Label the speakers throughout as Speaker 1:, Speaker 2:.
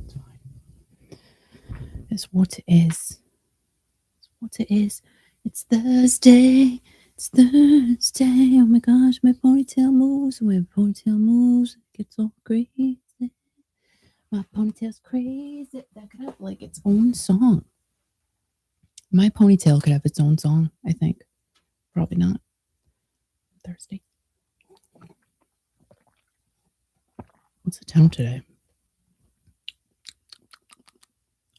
Speaker 1: It's fine. It's what it is. It's what it is. It's Thursday. It's Thursday. Oh my gosh, my ponytail moves. When my ponytail moves, it gets all crazy. My ponytail's crazy. That could have like its own song. My ponytail could have its own song, I think. Probably not. I'm thirsty. What's the temp today?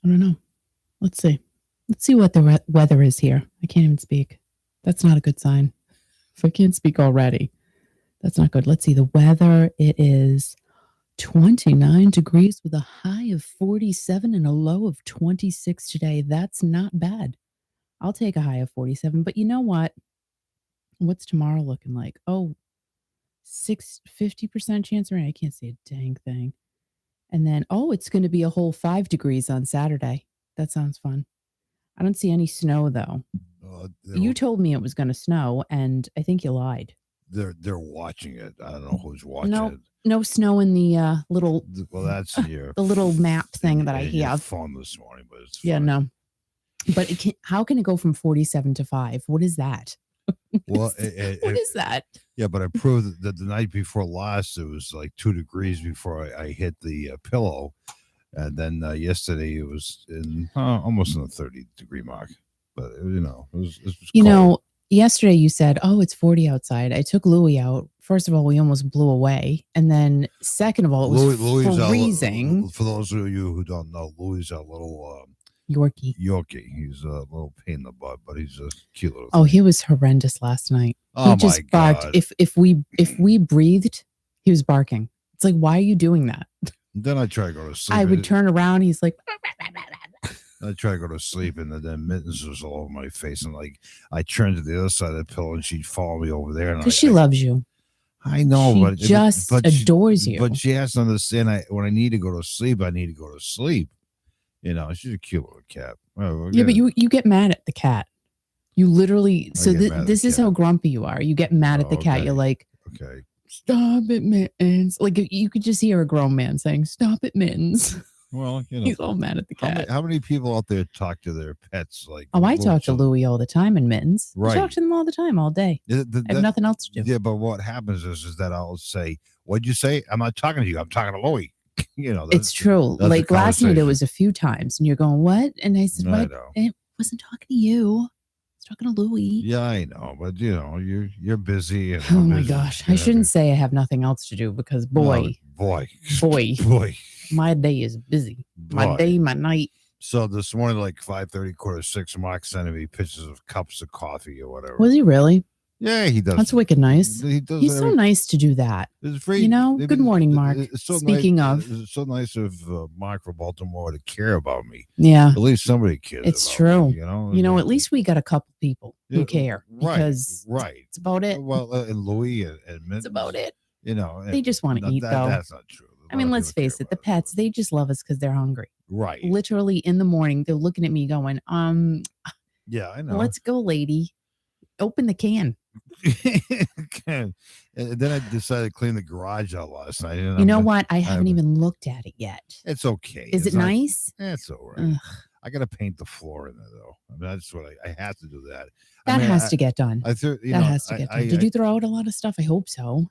Speaker 1: I don't know. Let's see. Let's see what the weather is here. I can't even speak. That's not a good sign. If I can't speak already, that's not good. Let's see. The weather, it is 29 degrees with a high of 47 and a low of 26 today. That's not bad. I'll take a high of 47. But you know what? What's tomorrow looking like? Oh, 50% chance of rain. I can't see a dang thing. And then, it's going to be a whole 5 degrees on Saturday. That sounds fun. I don't see any snow, though. You told me it was going to snow, and I think you lied.
Speaker 2: They're watching it. I don't know who's watching it.
Speaker 1: No snow in the little.
Speaker 2: Well, that's your
Speaker 1: the little map thing that I have.
Speaker 2: Phone this morning, but it's
Speaker 1: fine. No. But how can it go from 47 to 5? What is that?
Speaker 2: Well,
Speaker 1: what is that?
Speaker 2: Yeah, but I proved that the night before last, it was like 2 degrees before I hit the pillow. And then yesterday it was almost in the 30-degree mark. But, it was cold.
Speaker 1: Yesterday you said, it's 40 outside. I took Louie out. First of all, we almost blew away. And then second of all, it was freezing.
Speaker 2: For those of you who don't know, Louie's our little...
Speaker 1: Yorkie.
Speaker 2: He's a little pain in the butt, but he's a cute little
Speaker 1: thing. He was horrendous last night.
Speaker 2: Oh,
Speaker 1: he just barked.
Speaker 2: God.
Speaker 1: If we breathed, he was barking. It's like, why are you doing that?
Speaker 2: Then I try to go to sleep.
Speaker 1: I would turn around. He's like,
Speaker 2: I try to go to sleep, and then Mittens was all over my face, and like I turned to the other side of the pillow, and she'd follow me over there.
Speaker 1: Because she loves you.
Speaker 2: I know,
Speaker 1: she
Speaker 2: but
Speaker 1: just adores you.
Speaker 2: But she has to understand. When I need to go to sleep, I need to go to sleep. She's a cute little cat.
Speaker 1: But you get mad at the cat. You literally. So this is how grumpy you are. You get mad at the cat. You're like,
Speaker 2: okay,
Speaker 1: stop it, Mittens. Like you could just hear a grown man saying, "Stop it, Mittens."
Speaker 2: Well,
Speaker 1: he's all mad at the cat.
Speaker 2: How many people out there talk to their pets?
Speaker 1: I talk to Louie all the time and Mittens.
Speaker 2: Right.
Speaker 1: I talk to them all the time, all day. I have nothing else to do.
Speaker 2: Yeah, but what happens is that I'll say, "What'd you say?" I'm not talking to you. I'm talking to Louie.
Speaker 1: It's true. Like last night, it was a few times, and you're going, "What?" And I said, "What?" I wasn't talking to you. I was talking to Louie.
Speaker 2: Yeah, I know, but you're busy. And
Speaker 1: oh my gosh, I shouldn't say I have nothing else to do because boy, my day is busy. My day, my night.
Speaker 2: So this morning, like 5:30, 5:45, Mark sending me pictures of cups of coffee or whatever.
Speaker 1: Was he really?
Speaker 2: Yeah, he does.
Speaker 1: That's wicked nice. He's so nice to do that.
Speaker 2: It's very,
Speaker 1: good morning, Mark. Speaking of.
Speaker 2: It's so nice of Mark from Baltimore to care about me.
Speaker 1: Yeah.
Speaker 2: At least somebody cares.
Speaker 1: It's true.
Speaker 2: Me,
Speaker 1: at least we got a couple people who care. Because it's about it.
Speaker 2: Well, and Louie and Mint.
Speaker 1: It's about it.
Speaker 2: They
Speaker 1: just want to eat, though.
Speaker 2: That's not true.
Speaker 1: I mean, let's face it. The pets, they just love us because they're hungry.
Speaker 2: Right.
Speaker 1: Literally in the morning, they're looking at me going,
Speaker 2: yeah, I know.
Speaker 1: Let's go, lady. Open the can.
Speaker 2: And then I decided to clean the garage out last night.
Speaker 1: You know what? I haven't even looked at it yet.
Speaker 2: It's okay.
Speaker 1: Is it nice?
Speaker 2: It's all right. I got to paint the floor in there, though. I mean, that's what I have to do that.
Speaker 1: That has to get done.
Speaker 2: That
Speaker 1: has to get done. Did you throw out a lot of stuff? I hope so.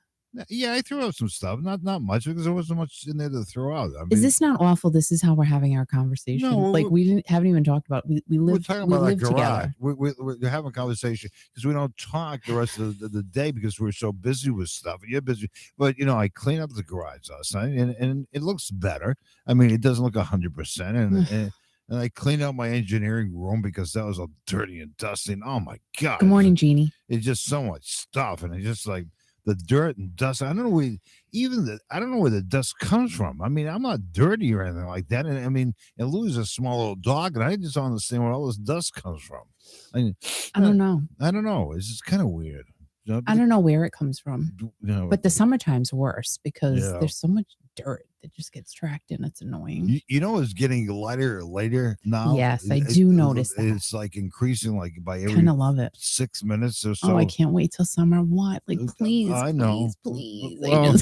Speaker 2: Yeah, I threw out some stuff. Not much because there wasn't much in there to throw out. I mean,
Speaker 1: is this not awful? This is how we're having our conversation. No, we haven't even talked about. We live together.
Speaker 2: We're having a conversation because we don't talk the rest of the day because we're so busy with stuff. And you're busy, but I cleaned up the garage last night and it looks better. I mean, it doesn't look 100%, and I cleaned out my engineering room because that was all dirty and dusty. And, oh my God!
Speaker 1: Good morning, Jeannie.
Speaker 2: It's just so much stuff, and it's just like. The dirt and dust. I don't know where the dust comes from. I mean, I'm not dirty or anything like that. And I mean, and Louie's a small little dog, and I just don't understand where all this dust comes from. I
Speaker 1: don't know.
Speaker 2: I don't know. It's just kind of weird.
Speaker 1: I don't know where it comes from. But the summertime's worse because there's so much dirt. that just gets tracked in. It's annoying.
Speaker 2: You know, it's getting lighter and later now.
Speaker 1: Yes, I do notice that.
Speaker 2: It's like increasing like by every
Speaker 1: Kind of love it.
Speaker 2: 6 minutes or so.
Speaker 1: Oh, I can't wait till summer. What? Like, please,
Speaker 2: I know.
Speaker 1: please.
Speaker 2: Well,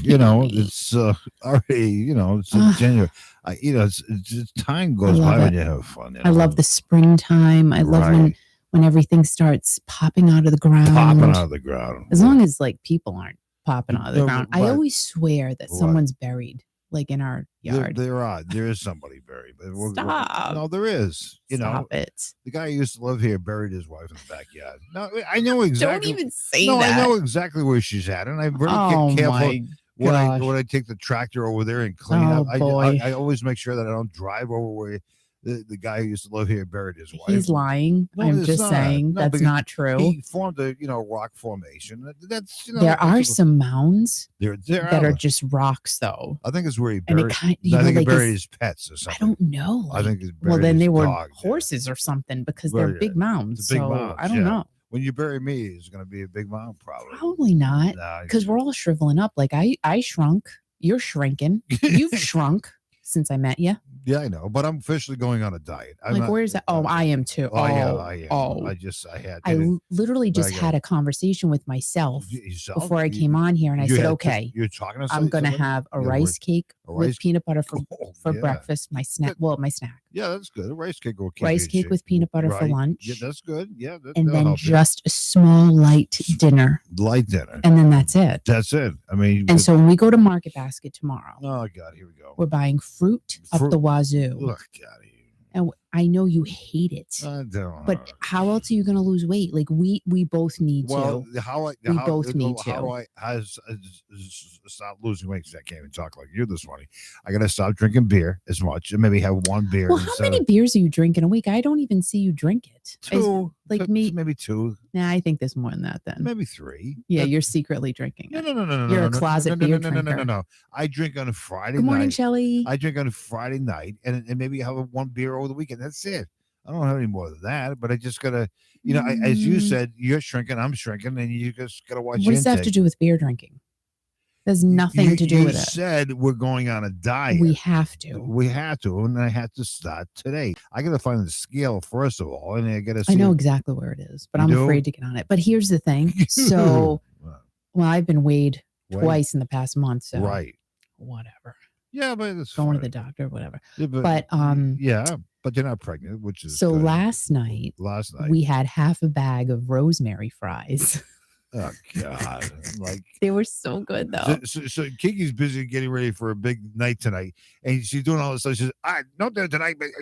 Speaker 2: it's already, it's January. It's time goes by when you have fun.
Speaker 1: I love the springtime. I love when everything starts popping out of the ground. As long as like people aren't popping out of the ground. I always swear that someone's buried like in our yard.
Speaker 2: There is somebody buried.
Speaker 1: Stop.
Speaker 2: No, there is.
Speaker 1: Stop it.
Speaker 2: The guy who used to live here buried his wife in the backyard. No, I know exactly.
Speaker 1: Don't even say that.
Speaker 2: No, I know exactly where she's at, and I'm very careful when I take the tractor over there and clean up. I always make sure that I don't drive over where the guy who used to live here buried his wife.
Speaker 1: He's lying.
Speaker 2: No,
Speaker 1: I'm just saying that's not true.
Speaker 2: He formed a rock formation. That's
Speaker 1: there are some mounds
Speaker 2: that
Speaker 1: are just rocks though.
Speaker 2: I think it's where he buried. I think he buried his pets or something.
Speaker 1: I don't know.
Speaker 2: I think he's buried.
Speaker 1: Well, then they were
Speaker 2: dog,
Speaker 1: horses or something because they're big mounds.
Speaker 2: Big mounds.
Speaker 1: I don't know.
Speaker 2: When you bury me, it's going to be a big mound, probably.
Speaker 1: Probably not, because we're all shriveling up. Like I shrunk. You're shrinking. You've shrunk since I met you.
Speaker 2: Yeah, I know, but I'm officially going on a diet.
Speaker 1: Where's that? Oh, I am too.
Speaker 2: I am.
Speaker 1: Oh, I literally just had a conversation with myself before I came on here, and I said, "Okay,
Speaker 2: you're talking to
Speaker 1: I'm going to have a rice cake with peanut butter for breakfast. My snack. Well, my snack.
Speaker 2: Yeah, that's good. A rice cake
Speaker 1: with peanut butter for lunch.
Speaker 2: Yeah, that's good. Yeah,
Speaker 1: and then just a small light dinner. And then that's it.
Speaker 2: That's it. I mean,
Speaker 1: and so when we go to Market Basket tomorrow,
Speaker 2: oh God, here we go.
Speaker 1: We're buying fruit up the wazoo.
Speaker 2: Look, God.
Speaker 1: And I know you hate it.
Speaker 2: I don't.
Speaker 1: But how else are you going to lose weight? Like we both need to. We both need to.
Speaker 2: How do I stop losing weight? Because I can't even talk like you this morning. I got to stop drinking beer as much, and maybe have one beer.
Speaker 1: Well, how many beers are you drinking a week? I don't even see you drink it.
Speaker 2: Two. Maybe two.
Speaker 1: Nah, I think there's more than that then.
Speaker 2: Maybe three.
Speaker 1: Yeah, you're secretly drinking it.
Speaker 2: No.
Speaker 1: You're a closet beer drinker.
Speaker 2: No. I drink on a Friday night.
Speaker 1: Good morning, Shelly.
Speaker 2: I drink on a Friday night, and maybe have one beer over the weekend. That's it. I don't have any more than that, but I just gotta, as you said, you're shrinking, I'm shrinking, and you just gotta watch.
Speaker 1: What does that have to do with beer drinking? There's nothing to do with it.
Speaker 2: You said we're going on a diet.
Speaker 1: We have to,
Speaker 2: and I have to start today. I gotta find the scale first of all, and I gotta see.
Speaker 1: I know exactly where it is, but I'm afraid to get on it. But here's the thing. So, I've been weighed twice in the past month. So, whatever.
Speaker 2: Yeah, but it's
Speaker 1: going to the doctor, whatever.
Speaker 2: Yeah, but you're not pregnant, which is
Speaker 1: so.
Speaker 2: Good.
Speaker 1: Last night we had half a bag of rosemary fries.
Speaker 2: Oh God! Like
Speaker 1: they were so good though.
Speaker 2: So Kiki's busy getting ready for a big night tonight, and she's doing all this stuff. She says, "Not there tonight." But
Speaker 1: I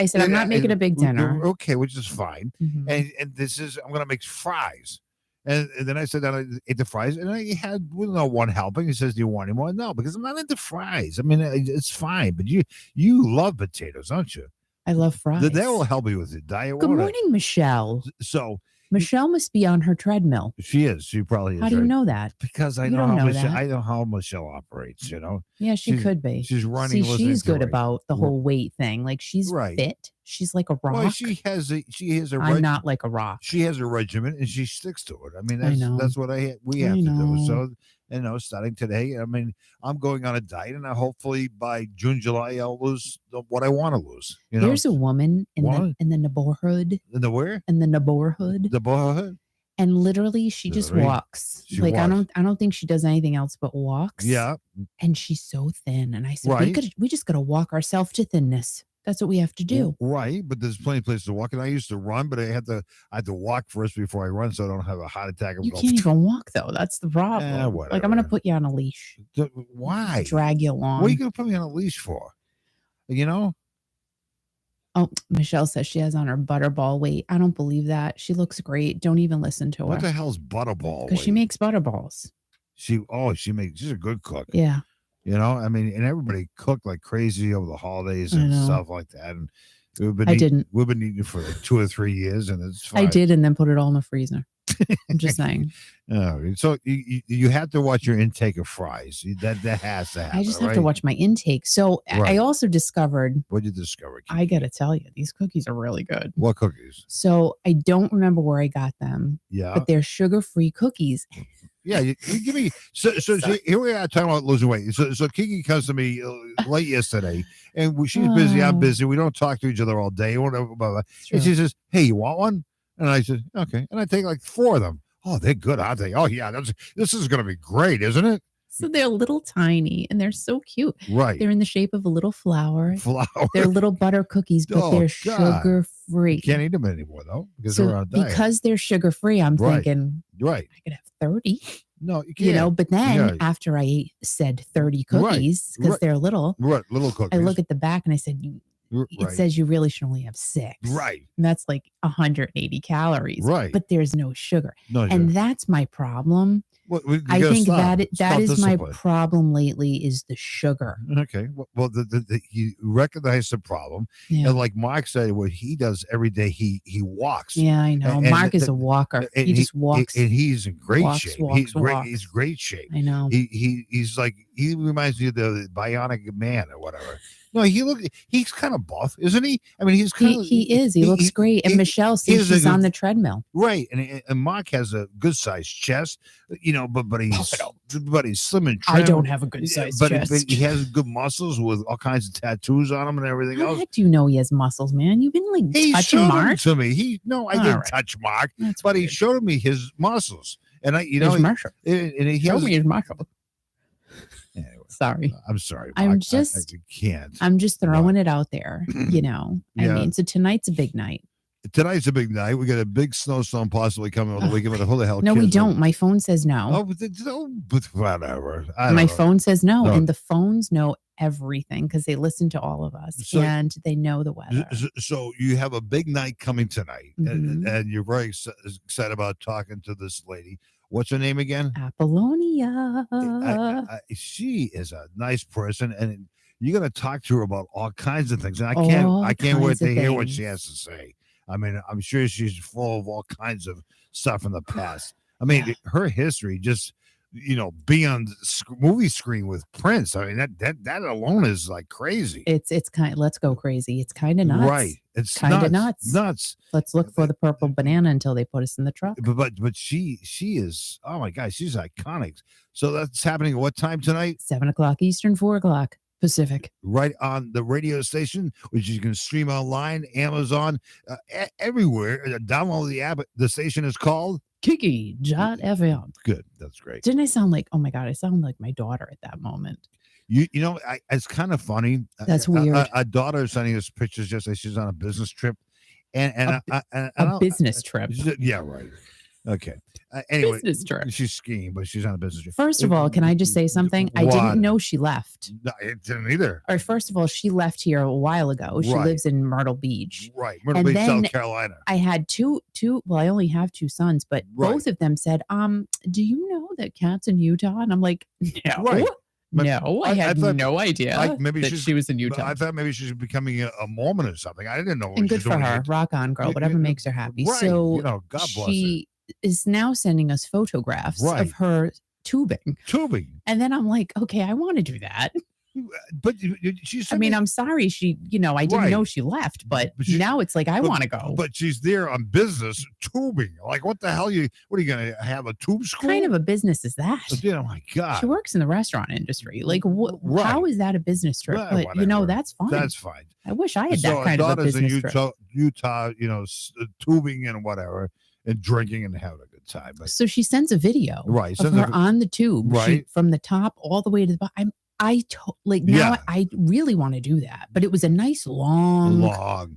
Speaker 1: said, "I'm not making a big dinner."
Speaker 2: Okay, which is fine.
Speaker 1: Mm-hmm.
Speaker 2: And this is I'm gonna make fries. And then I said that I ate the fries, and I had one helping. He says, "Do you want any more?" No, because I'm not into fries. I mean, it's fine, but you love potatoes, don't you?
Speaker 1: I love fries.
Speaker 2: That will help you with the diet.
Speaker 1: Good morning, Michelle.
Speaker 2: So
Speaker 1: Michelle must be on her treadmill.
Speaker 2: She is. She probably is.
Speaker 1: How do you know that?
Speaker 2: Because I know how Michelle operates.
Speaker 1: Yeah, she could be.
Speaker 2: She's running.
Speaker 1: See, she's good about the whole weight thing. Like she's fit. She's like a rock.
Speaker 2: Well, she has a.
Speaker 1: I'm not like a rock.
Speaker 2: She has a regimen and she sticks to it. I mean, that's what we have to do. So starting today, I mean, I'm going on a diet, and hopefully by June, July, I'll lose what I want to lose.
Speaker 1: There's a woman in the neighborhood.
Speaker 2: In the where?
Speaker 1: In the neighborhood.
Speaker 2: The neighborhood.
Speaker 1: And literally, she just walks. I don't think she does anything else but walks.
Speaker 2: Yeah.
Speaker 1: And she's so thin. And I said, we just got to walk ourselves to thinness. That's what we have to do.
Speaker 2: Right. But there's plenty of places to walk. And I used to run, but I had to walk first before I run so I don't have a heart attack.
Speaker 1: You can't even walk, though. That's the problem. Like, I'm going to put you on a leash.
Speaker 2: Why?
Speaker 1: Drag you along.
Speaker 2: What are you going to put me on a leash for?
Speaker 1: Oh, Michelle says she has on her butterball weight. I don't believe that. She looks great. Don't even listen to her.
Speaker 2: What the hell's butterball?
Speaker 1: Because she makes butterballs.
Speaker 2: She's a good cook.
Speaker 1: Yeah.
Speaker 2: I mean, and everybody cooked like crazy over the holidays and stuff like that. And we've been eating for like 2 or 3 years, and it's fine.
Speaker 1: I did, and then put it all in the freezer. I'm just saying.
Speaker 2: So you have to watch your intake of fries. That has to happen.
Speaker 1: I just have to watch my intake. So I also discovered.
Speaker 2: What did you discover, Kiki?
Speaker 1: I got to tell you, these cookies are really good.
Speaker 2: What cookies?
Speaker 1: So I don't remember where I got them.
Speaker 2: Yeah.
Speaker 1: But they're sugar-free cookies.
Speaker 2: Yeah, you give me so here we are talking about losing weight. So Kiki comes to me late yesterday, and she's busy. I'm busy. We don't talk to each other all day. Whatever. Blah, blah. And she says, "Hey, you want one?" And I said, "Okay." And I take like 4 of them. Oh, they're good, aren't they? Oh yeah, this is going to be great, isn't it?
Speaker 1: So they're little tiny and they're so cute.
Speaker 2: Right.
Speaker 1: They're in the shape of a little flower.
Speaker 2: Flour.
Speaker 1: They're little butter cookies, but they're sugar free.
Speaker 2: You can't eat them anymore though because
Speaker 1: so
Speaker 2: they're on a diet.
Speaker 1: Because they're sugar free, I'm thinking,
Speaker 2: right,
Speaker 1: I could have 30.
Speaker 2: No, you can't.
Speaker 1: But then after I said 30 cookies, because they're little,
Speaker 2: little cookies.
Speaker 1: I look at the back and I said, it says you really should only have 6.
Speaker 2: Right.
Speaker 1: And that's like 180 calories.
Speaker 2: Right.
Speaker 1: But there's no sugar.
Speaker 2: No sugar.
Speaker 1: And that's my problem.
Speaker 2: Well,
Speaker 1: I think that is my problem lately is the sugar.
Speaker 2: Okay. Well, you recognize the problem.
Speaker 1: Yeah.
Speaker 2: And like Mark said, what he does every day, he walks.
Speaker 1: Yeah, I know. Mark is a walker. He just walks.
Speaker 2: And he's in great shape. He's great shape.
Speaker 1: I know.
Speaker 2: He's like, he reminds me of the Bionic Man or whatever. No, he's kind of buff, isn't he? I mean, he's kind of...
Speaker 1: He is. He looks great. And Michelle sees she's on the treadmill.
Speaker 2: Right. And Mark has a good-sized chest, but he's slim and trim.
Speaker 1: I don't have a good-sized chest.
Speaker 2: But he has good muscles with all kinds of tattoos on him and everything else.
Speaker 1: How the heck do you know he has muscles, man? You've been touching Mark?
Speaker 2: To me. I didn't touch Mark, but he showed me his muscles. And
Speaker 1: his muscle.
Speaker 2: And he
Speaker 1: showed me his muscle.
Speaker 2: Anyway,
Speaker 1: sorry.
Speaker 2: I'm sorry. Mark. I can't.
Speaker 1: I'm just throwing it out there. I mean, so tonight's a big night.
Speaker 2: Tonight's a big night. We got a big snowstorm possibly coming over the weekend. But who the hell?
Speaker 1: No, we don't. My phone says no.
Speaker 2: Oh, but whatever.
Speaker 1: My phone says no, and the phones know everything because they listen to all of us and they know the weather.
Speaker 2: So you have a big night coming tonight, and you're very excited about talking to this lady. What's her name again?
Speaker 1: Apollonia.
Speaker 2: She is a nice person, and you're going to talk to her about all kinds of things. And I can't wait to hear what she has to say. I mean, I'm sure she's full of all kinds of stuff in the past. I mean, her history just, being on the movie screen with Prince. I mean, that alone is like crazy.
Speaker 1: It's kind of, let's go crazy. It's kind of nuts.
Speaker 2: Right. It's
Speaker 1: kind of nuts.
Speaker 2: Nuts.
Speaker 1: Let's look for the purple banana until they put us in the truck.
Speaker 2: But she is, oh my God, she's iconic. So that's happening at what time tonight?
Speaker 1: 7:00 Eastern, 4:00 Pacific.
Speaker 2: Right on the radio station, which you can stream online, Amazon, everywhere. Download the app. The station is called
Speaker 1: Kiki.fm.
Speaker 2: Good. That's great.
Speaker 1: Didn't I sound like, oh my God, I sound like my daughter at that moment.
Speaker 2: It's kind of funny.
Speaker 1: That's weird.
Speaker 2: A daughter is sending us pictures just like she's on a business trip. And
Speaker 1: a business trip.
Speaker 2: Yeah, right. Okay. Anyway,
Speaker 1: business trip.
Speaker 2: She's skiing, but she's on a business trip.
Speaker 1: First of all, can I just say something? I didn't know she left.
Speaker 2: No, I didn't either.
Speaker 1: Or first of all, she left here a while ago. She lives in Myrtle Beach.
Speaker 2: Right. Myrtle Beach, South Carolina.
Speaker 1: I had two. Well, I only have 2 sons, but both of them said, do you know that Kat's in Utah? And I'm like, no.
Speaker 2: Right.
Speaker 1: No, I had no idea
Speaker 2: maybe
Speaker 1: she was in Utah.
Speaker 2: I thought maybe she's becoming a Mormon or something. I didn't know.
Speaker 1: And good for her. Rock on, girl. Whatever makes her happy.
Speaker 2: Right.
Speaker 1: So
Speaker 2: God bless
Speaker 1: she is now sending us photographs of her tubing. And then I'm like, okay, I want to do that.
Speaker 2: But she's.
Speaker 1: I mean, I'm sorry. She, I didn't know she left, but now it's like I want to go.
Speaker 2: But she's there on business tubing. Like, what the hell? What are you going to have a tube school?
Speaker 1: What kind of a business is that?
Speaker 2: Oh my God!
Speaker 1: She works in the restaurant industry. Like, how is that a business trip? But that's fine.
Speaker 2: That's fine.
Speaker 1: I wish I had that kind of a business trip.
Speaker 2: Utah, tubing and whatever, and drinking and having a good time. But,
Speaker 1: so she sends a video, of her on the tube,
Speaker 2: right,
Speaker 1: from the top all the way to the bottom. I really want to do that, but it was a nice long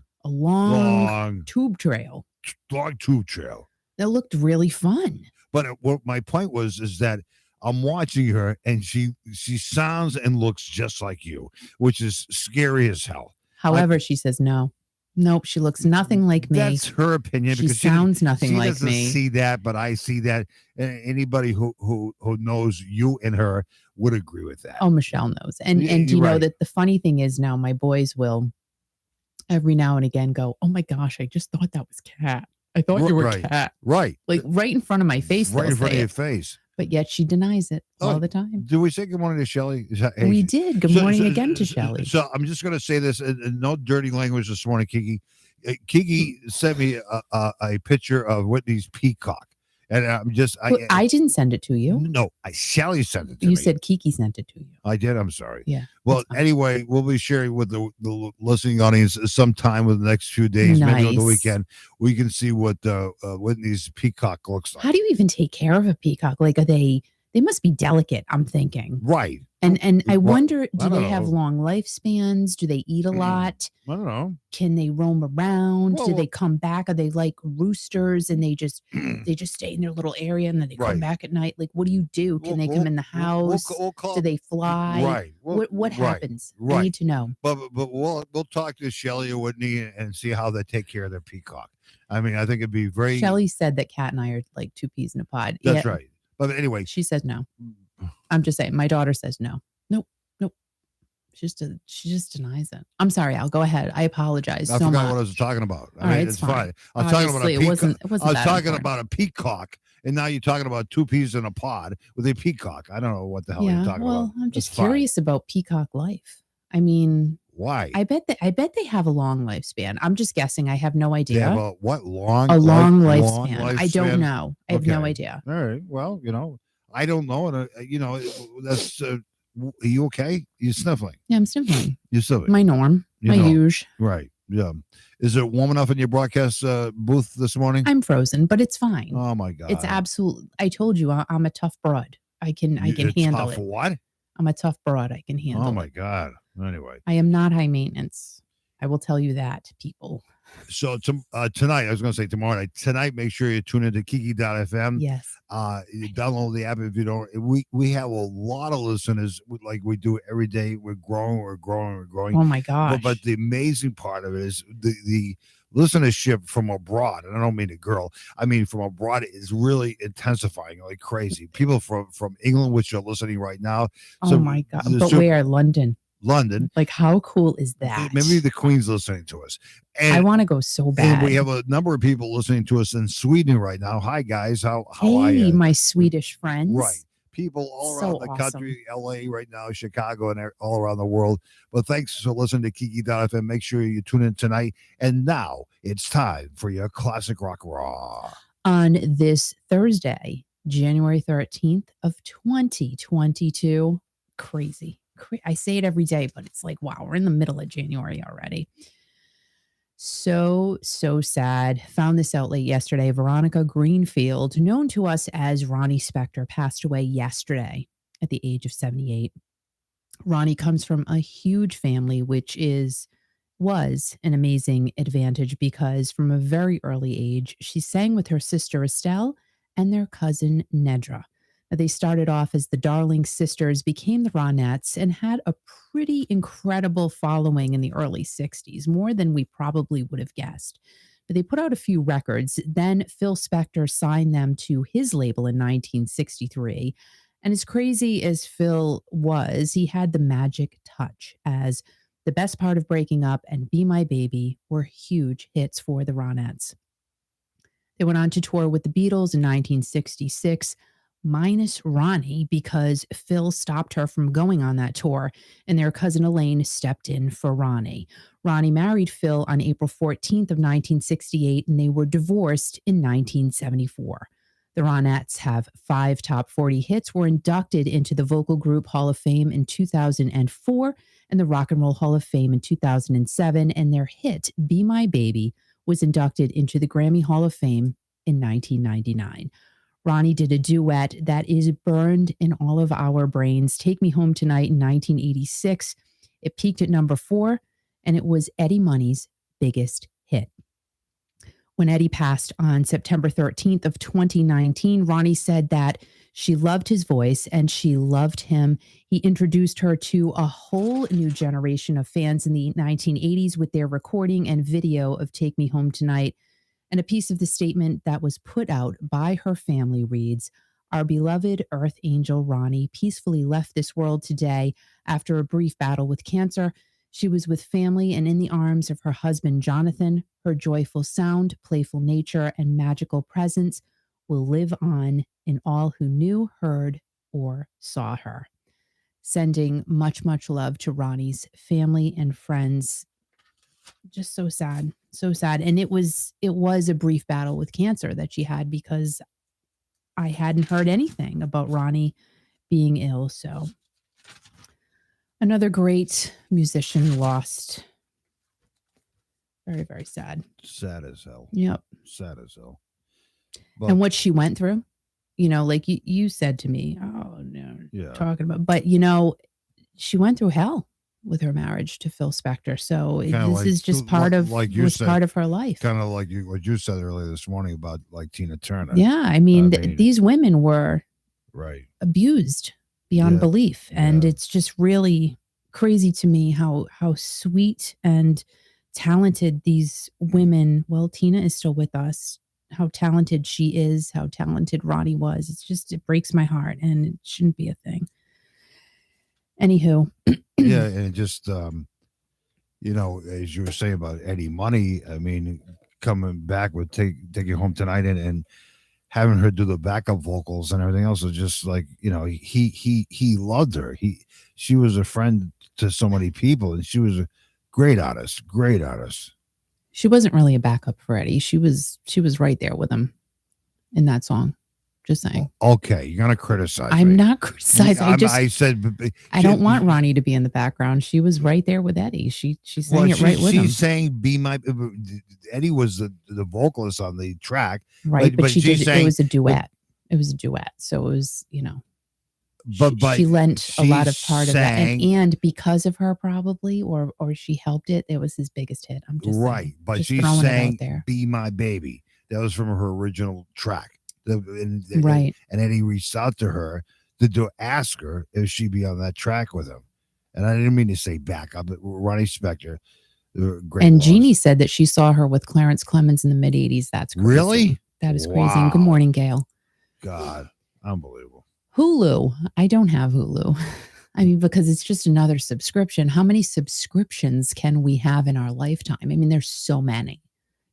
Speaker 1: tube trail.
Speaker 2: Long tube trail.
Speaker 1: That looked really fun.
Speaker 2: But what my point is that I'm watching her and she sounds and looks just like you, which is scary as hell.
Speaker 1: However, she says no. Nope, she looks nothing like me.
Speaker 2: That's her opinion.
Speaker 1: She sounds nothing like me.
Speaker 2: She doesn't see that, but I see that. Anybody who knows you and her would agree with that.
Speaker 1: Oh, Michelle knows. And you know that the funny thing is now my boys will every now and again go, oh my gosh, I just thought that was Kat. I thought you were Kat.
Speaker 2: Right.
Speaker 1: Like right in front of my face.
Speaker 2: Right in front of your face.
Speaker 1: But yet she denies it all the time.
Speaker 2: Did we say good morning to Shelley?
Speaker 1: We did. Good morning again to Shelley.
Speaker 2: So I'm just going to say this, no dirty language this morning, Kiki. Kiki sent me a picture of Whitney's peacock. And I'm just,
Speaker 1: I didn't send it to you.
Speaker 2: no, Shelly sent it to
Speaker 1: You
Speaker 2: me.
Speaker 1: said Kiki sent it to you.
Speaker 2: I did. I'm sorry.
Speaker 1: Yeah.
Speaker 2: Well,
Speaker 1: that's fine.
Speaker 2: anyway, we'll be sharing with the listening audience sometime with the next few days, maybe on the
Speaker 1: Nice.
Speaker 2: weekend. We can see what Whitney's peacock looks like.
Speaker 1: How do you even take care of a peacock? Like, are they must be delicate, I'm thinking.
Speaker 2: Right.
Speaker 1: And I
Speaker 2: Well,
Speaker 1: wonder, do
Speaker 2: I don't
Speaker 1: they have
Speaker 2: know.
Speaker 1: long lifespans? Do they eat a lot?
Speaker 2: I don't know.
Speaker 1: Can they roam around?
Speaker 2: Well,
Speaker 1: Do
Speaker 2: well-
Speaker 1: they come back? Are they like roosters and they just stay in their little area and then they
Speaker 2: Right.
Speaker 1: come back at night? Like, what do you do? Can they come in the house?
Speaker 2: We'll call,
Speaker 1: Do they fly?
Speaker 2: Right.
Speaker 1: What
Speaker 2: right,
Speaker 1: happens? I
Speaker 2: Right.
Speaker 1: need to know.
Speaker 2: But we'll talk to Shelly or Whitney and see how they take care of their peacock. I mean, I think it'd be very.
Speaker 1: Shelly said that Kat and I are like two peas in a pod.
Speaker 2: That's right. But anyway,
Speaker 1: she says no. I'm just saying. My daughter says no. Nope. She just denies it. I'm sorry, Al. Go ahead. I apologize
Speaker 2: I
Speaker 1: so
Speaker 2: forgot
Speaker 1: much.
Speaker 2: what I was talking about.
Speaker 1: All right, it's fine.
Speaker 2: I was talking about a
Speaker 1: Obviously,
Speaker 2: peacock.
Speaker 1: it wasn't
Speaker 2: I was
Speaker 1: that
Speaker 2: talking
Speaker 1: important.
Speaker 2: about a peacock, and now you're talking about two peas in a pod with a peacock. I don't know what the hell you're talking
Speaker 1: well,
Speaker 2: about.
Speaker 1: I'm just
Speaker 2: That's fine.
Speaker 1: curious about peacock life. I mean,
Speaker 2: Why?
Speaker 1: I bet they have a long lifespan. I'm just guessing. I have no
Speaker 2: They
Speaker 1: idea.
Speaker 2: have a what long?
Speaker 1: A long
Speaker 2: long
Speaker 1: lifespan. I don't
Speaker 2: lifespan?
Speaker 1: know. I have no
Speaker 2: Okay.
Speaker 1: idea.
Speaker 2: All right. Well, I don't know, and that's. Are you okay? You sniffling?
Speaker 1: Yeah, I'm sniffling.
Speaker 2: You sniffling?
Speaker 1: My norm. My usual.
Speaker 2: Right. Yeah. Is it warm enough in your broadcast booth this morning?
Speaker 1: I'm frozen, but it's fine.
Speaker 2: Oh my god!
Speaker 1: It's absolute. I told you, I'm a tough broad. I can handle it.
Speaker 2: What?
Speaker 1: I'm a tough broad. I can handle it.
Speaker 2: Oh my god! Anyway,
Speaker 1: I am not high maintenance. I will tell you that, people.
Speaker 2: So tonight, I was going to say tomorrow night. Tonight, make sure you tune into Kiki.fm.
Speaker 1: Yes.
Speaker 2: You download the app if you don't. We have a lot of listeners like we do every day. We're growing.
Speaker 1: Oh my gosh.
Speaker 2: But the amazing part of it is the listenership from abroad, and I don't mean a girl, I mean from abroad, is really intensifying like crazy. People from England, which are listening right now.
Speaker 1: Oh my god! But where? London. Like, how cool is that?
Speaker 2: Maybe the Queen's listening to us. And
Speaker 1: I want to go so bad.
Speaker 2: And we have a number of people listening to us in Sweden right now. Hi guys, how are you?
Speaker 1: Hey, my Swedish friends.
Speaker 2: Right. People all around the country, LA right now, Chicago, and all around the world. But thanks for listening to Kiki.fm. Make sure you tune in tonight. And now it's time for your Classic Rock Raw.
Speaker 1: On this Thursday, January 13th of 2022. Crazy. I say it every day, but it's like, wow, we're in the middle of January already. So sad. Found this out late yesterday. Veronica Greenfield, known to us as Ronnie Spector, passed away yesterday at the age of 78. Ronnie comes from a huge family, which was an amazing advantage because from a very early age, she sang with her sister Estelle and their cousin Nedra. They started off as the Darling Sisters, became the Ronettes, and had a pretty incredible following in the early 60s, more than we probably would have guessed. But they put out a few records. Then Phil Spector signed them to his label in 1963. And as crazy as Phil was, he had the magic touch, as The Best Part of Breaking Up and Be My Baby were huge hits for the Ronettes. They went on to tour with the Beatles in 1966, minus Ronnie, because Phil stopped her from going on that tour, and their cousin Elaine stepped in for Ronnie. Ronnie married Phil on April 14th of 1968, and they were divorced in 1974. The Ronettes have 5 top 40 hits, were inducted into the Vocal Group Hall of Fame in 2004 and the Rock and Roll Hall of Fame in 2007, and their hit, Be My Baby, was inducted into the Grammy Hall of Fame in 1999. Ronnie did a duet that is burned in all of our brains, Take Me Home Tonight in 1986. It peaked at number 4, and it was Eddie Money's biggest hit. When Eddie passed on September 13th of 2019, Ronnie said that she loved his voice and she loved him. He introduced her to a whole new generation of fans in the 1980s with their recording and video of Take Me Home Tonight. And a piece of the statement that was put out by her family reads, "Our beloved Earth Angel Ronnie peacefully left this world today after a brief battle with cancer. She was with family and in the arms of her husband, Jonathan. Her joyful sound, playful nature, and magical presence will live on in all who knew, heard, or saw her." Sending much, much love to Ronnie's family and friends. Just so sad. And it was a brief battle with cancer that she had, because I hadn't heard anything about Ronnie being ill. So another great musician lost. Very, very sad.
Speaker 2: Sad as hell.
Speaker 1: Yep.
Speaker 2: Sad as hell.
Speaker 1: And what she went through, like you said to me, oh no,
Speaker 2: yeah,
Speaker 1: talking about, but she went through hell with her marriage to Phil Spector. So this is just part of part of her life.
Speaker 2: Kind of like what you said earlier this morning about like Tina Turner.
Speaker 1: Yeah, I mean, these women were abused beyond belief, and it's just really crazy to me how sweet and talented these women. Well, Tina is still with us. How talented she is, how talented Ronnie was. It breaks my heart, and it shouldn't be a thing. Anywho.
Speaker 2: Yeah, and just, as you were saying about Eddie Money, I mean, coming back with Take You Home Tonight and having her do the backup vocals and everything else was just like, he loved her. She was a friend to so many people, and she was a great artist.
Speaker 1: She wasn't really a backup for Eddie. She was right there with him in that song. Just saying.
Speaker 2: Okay, you're gonna criticize.
Speaker 1: I'm not criticizing.
Speaker 2: I said
Speaker 1: I don't want Ronnie to be in the background. She was right there with Eddie. She sang it right with him.
Speaker 2: She's saying "Be My." Eddie was the vocalist on the track,
Speaker 1: right? But she sang, it was a duet. It was a duet, so it was But she lent a lot of part of that, and because of her, probably, or she helped it. It was his biggest hit. I'm just
Speaker 2: right,
Speaker 1: saying,
Speaker 2: but she sang "Be My Baby." That was from her original track.
Speaker 1: Right,
Speaker 2: and Eddie reached out to her to ask her if she'd be on that track with him. And I didn't mean to say backup, but Ronnie Spector, great.
Speaker 1: And Jeannie said that she saw her with Clarence Clemens in the mid '80s. That's crazy.
Speaker 2: Really?
Speaker 1: That is crazy. And good morning, Gail.
Speaker 2: God, unbelievable.
Speaker 1: Hulu. I don't have Hulu. I mean, because it's just another subscription. How many subscriptions can we have in our lifetime? I mean, there's so many.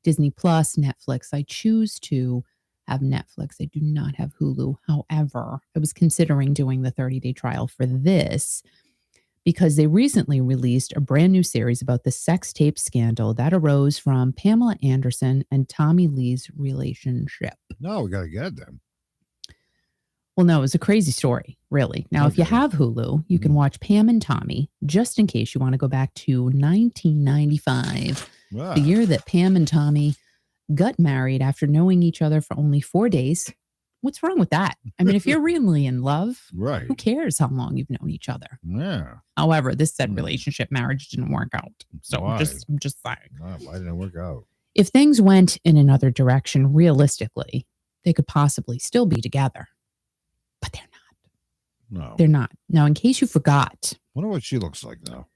Speaker 1: Disney Plus, Netflix. I choose to have Netflix. I do not have Hulu. However, I was considering doing the 30-day trial for this because they recently released a brand new series about the sex tape scandal that arose from Pamela Anderson and Tommy Lee's relationship.
Speaker 2: No, we got to get it then.
Speaker 1: Well, no, it was a crazy story, really. Now, if you have Hulu, you can watch Pam and Tommy, just in case you want to go back to 1995, the year that Pam and Tommy got married after knowing each other for only 4 days. What's wrong with that? I mean, if you're really in love,
Speaker 2: right?
Speaker 1: Who cares how long you've known each other?
Speaker 2: Yeah.
Speaker 1: However, this said marriage didn't work out. So I'm just saying.
Speaker 2: Why didn't it work out?
Speaker 1: If things went in another direction, realistically, they could possibly still be together. But they're not.
Speaker 2: No.
Speaker 1: They're not. Now, in case you forgot.
Speaker 2: I wonder what she looks like now.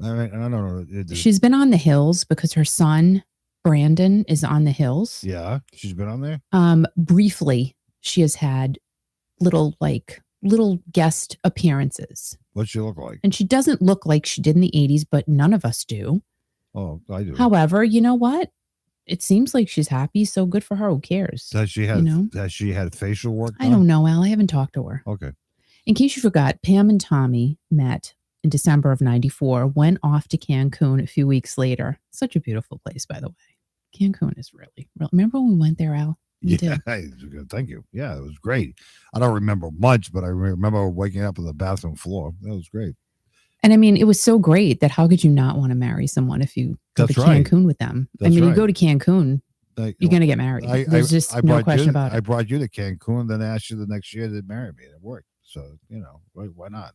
Speaker 2: I mean, I don't know.
Speaker 1: She's been on The Hills because her son, Brandon, is on The Hills.
Speaker 2: Yeah, she's been on there.
Speaker 1: Briefly, she has had little guest appearances.
Speaker 2: What's she look like?
Speaker 1: And she doesn't look like she did in the 80s, but none of us do.
Speaker 2: Oh, I do.
Speaker 1: However, you know what? It seems like she's happy, so good for her. Who cares?
Speaker 2: Has she had facial work done?
Speaker 1: I don't know, Al. I haven't talked to her.
Speaker 2: Okay.
Speaker 1: In case you forgot, Pam and Tommy met in December of 94, went off to Cancun a few weeks later. Such a beautiful place, by the way. Cancun is really. Remember when we went there, Al?
Speaker 2: Yeah, thank you. Yeah, it was great. I don't remember much, but I remember waking up on the bathroom floor. That was great.
Speaker 1: And I mean, it was so great that how could you not want to marry someone if you go to Cancun with them? I mean, you go to Cancun, you're going to get married. There's just no question about it.
Speaker 2: I brought you to Cancun, then asked you the next year to marry me. It worked. So, why not?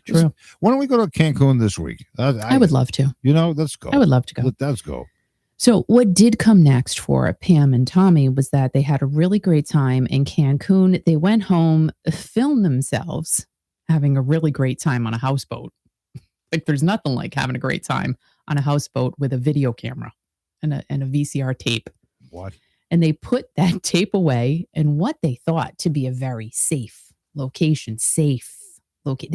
Speaker 1: True.
Speaker 2: Why don't we go to Cancun this week?
Speaker 1: I would love to.
Speaker 2: Let's go.
Speaker 1: I would love to go.
Speaker 2: Let's go.
Speaker 1: So what did come next for Pam and Tommy was that they had a really great time in Cancun. They went home, filmed themselves having a really great time on a houseboat. Like there's nothing like having a great time on a houseboat with a video camera and a VCR tape.
Speaker 2: What?
Speaker 1: And they put that tape away in what they thought to be a very safe location. They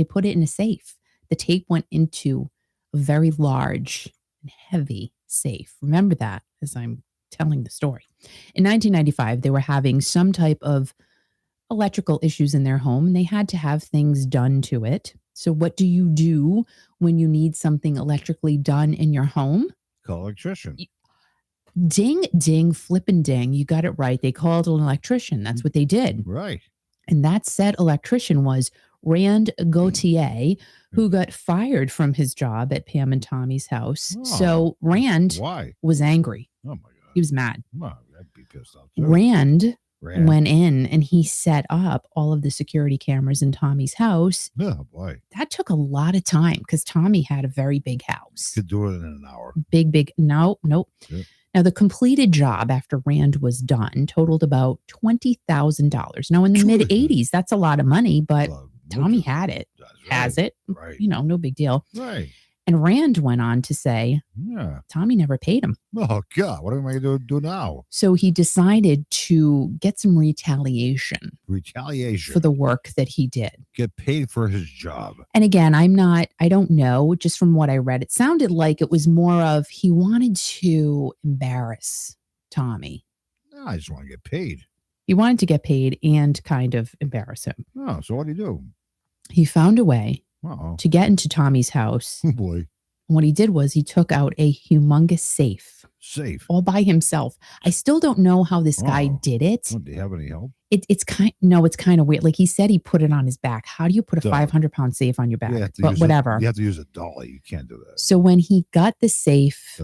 Speaker 1: put it in a safe. The tape went into a very large and heavy safe. Remember that as I'm telling the story. In 1995, they were having some type of electrical issues in their home, and they had to have things done to it. So what do you do when you need something electrically done in your home?
Speaker 2: Call an electrician.
Speaker 1: Ding, ding, flippin' ding. You got it right. They called an electrician. That's what they did.
Speaker 2: Right.
Speaker 1: And that said electrician was Rand Gautier, who got fired from his job at Pam and Tommy's house.
Speaker 2: Oh,
Speaker 1: So Rand
Speaker 2: why?
Speaker 1: was angry.
Speaker 2: Oh, my God.
Speaker 1: He was mad.
Speaker 2: Well, I'd be pissed off, too.
Speaker 1: Rand went in and he set up all of the security cameras in Tommy's house.
Speaker 2: Oh, boy.
Speaker 1: That took a lot of time because Tommy had a very big house.
Speaker 2: Could do it in an hour.
Speaker 1: Big. No, nope. Yeah. Now, the completed job after Rand was done totaled about $20,000. Now, in the mid 80s, that's a lot of money, but Tommy had it, has it,
Speaker 2: right.
Speaker 1: No big deal.
Speaker 2: Right.
Speaker 1: And Rand went on to say, Tommy never paid him.
Speaker 2: Oh, God, what am I going to do now?
Speaker 1: So he decided to get some retaliation. For the work that he did.
Speaker 2: Get paid for his job.
Speaker 1: And again, I don't know, just from what I read, it sounded like it was more of he wanted to embarrass Tommy.
Speaker 2: No, I just want to get paid.
Speaker 1: He wanted to get paid and kind of embarrass him.
Speaker 2: Oh, so what did he do?
Speaker 1: He found a way to get into Tommy's house.
Speaker 2: Oh, boy.
Speaker 1: And what he did was he took out a humongous safe. All by himself. I still don't know how this guy did it.
Speaker 2: Well, do you have any help?
Speaker 1: It's kind of weird. Like he said, he put it on his back. How do you put a 500-pound safe on your back? But whatever.
Speaker 2: You have to use a dolly. You can't do that.
Speaker 1: So when he got the safe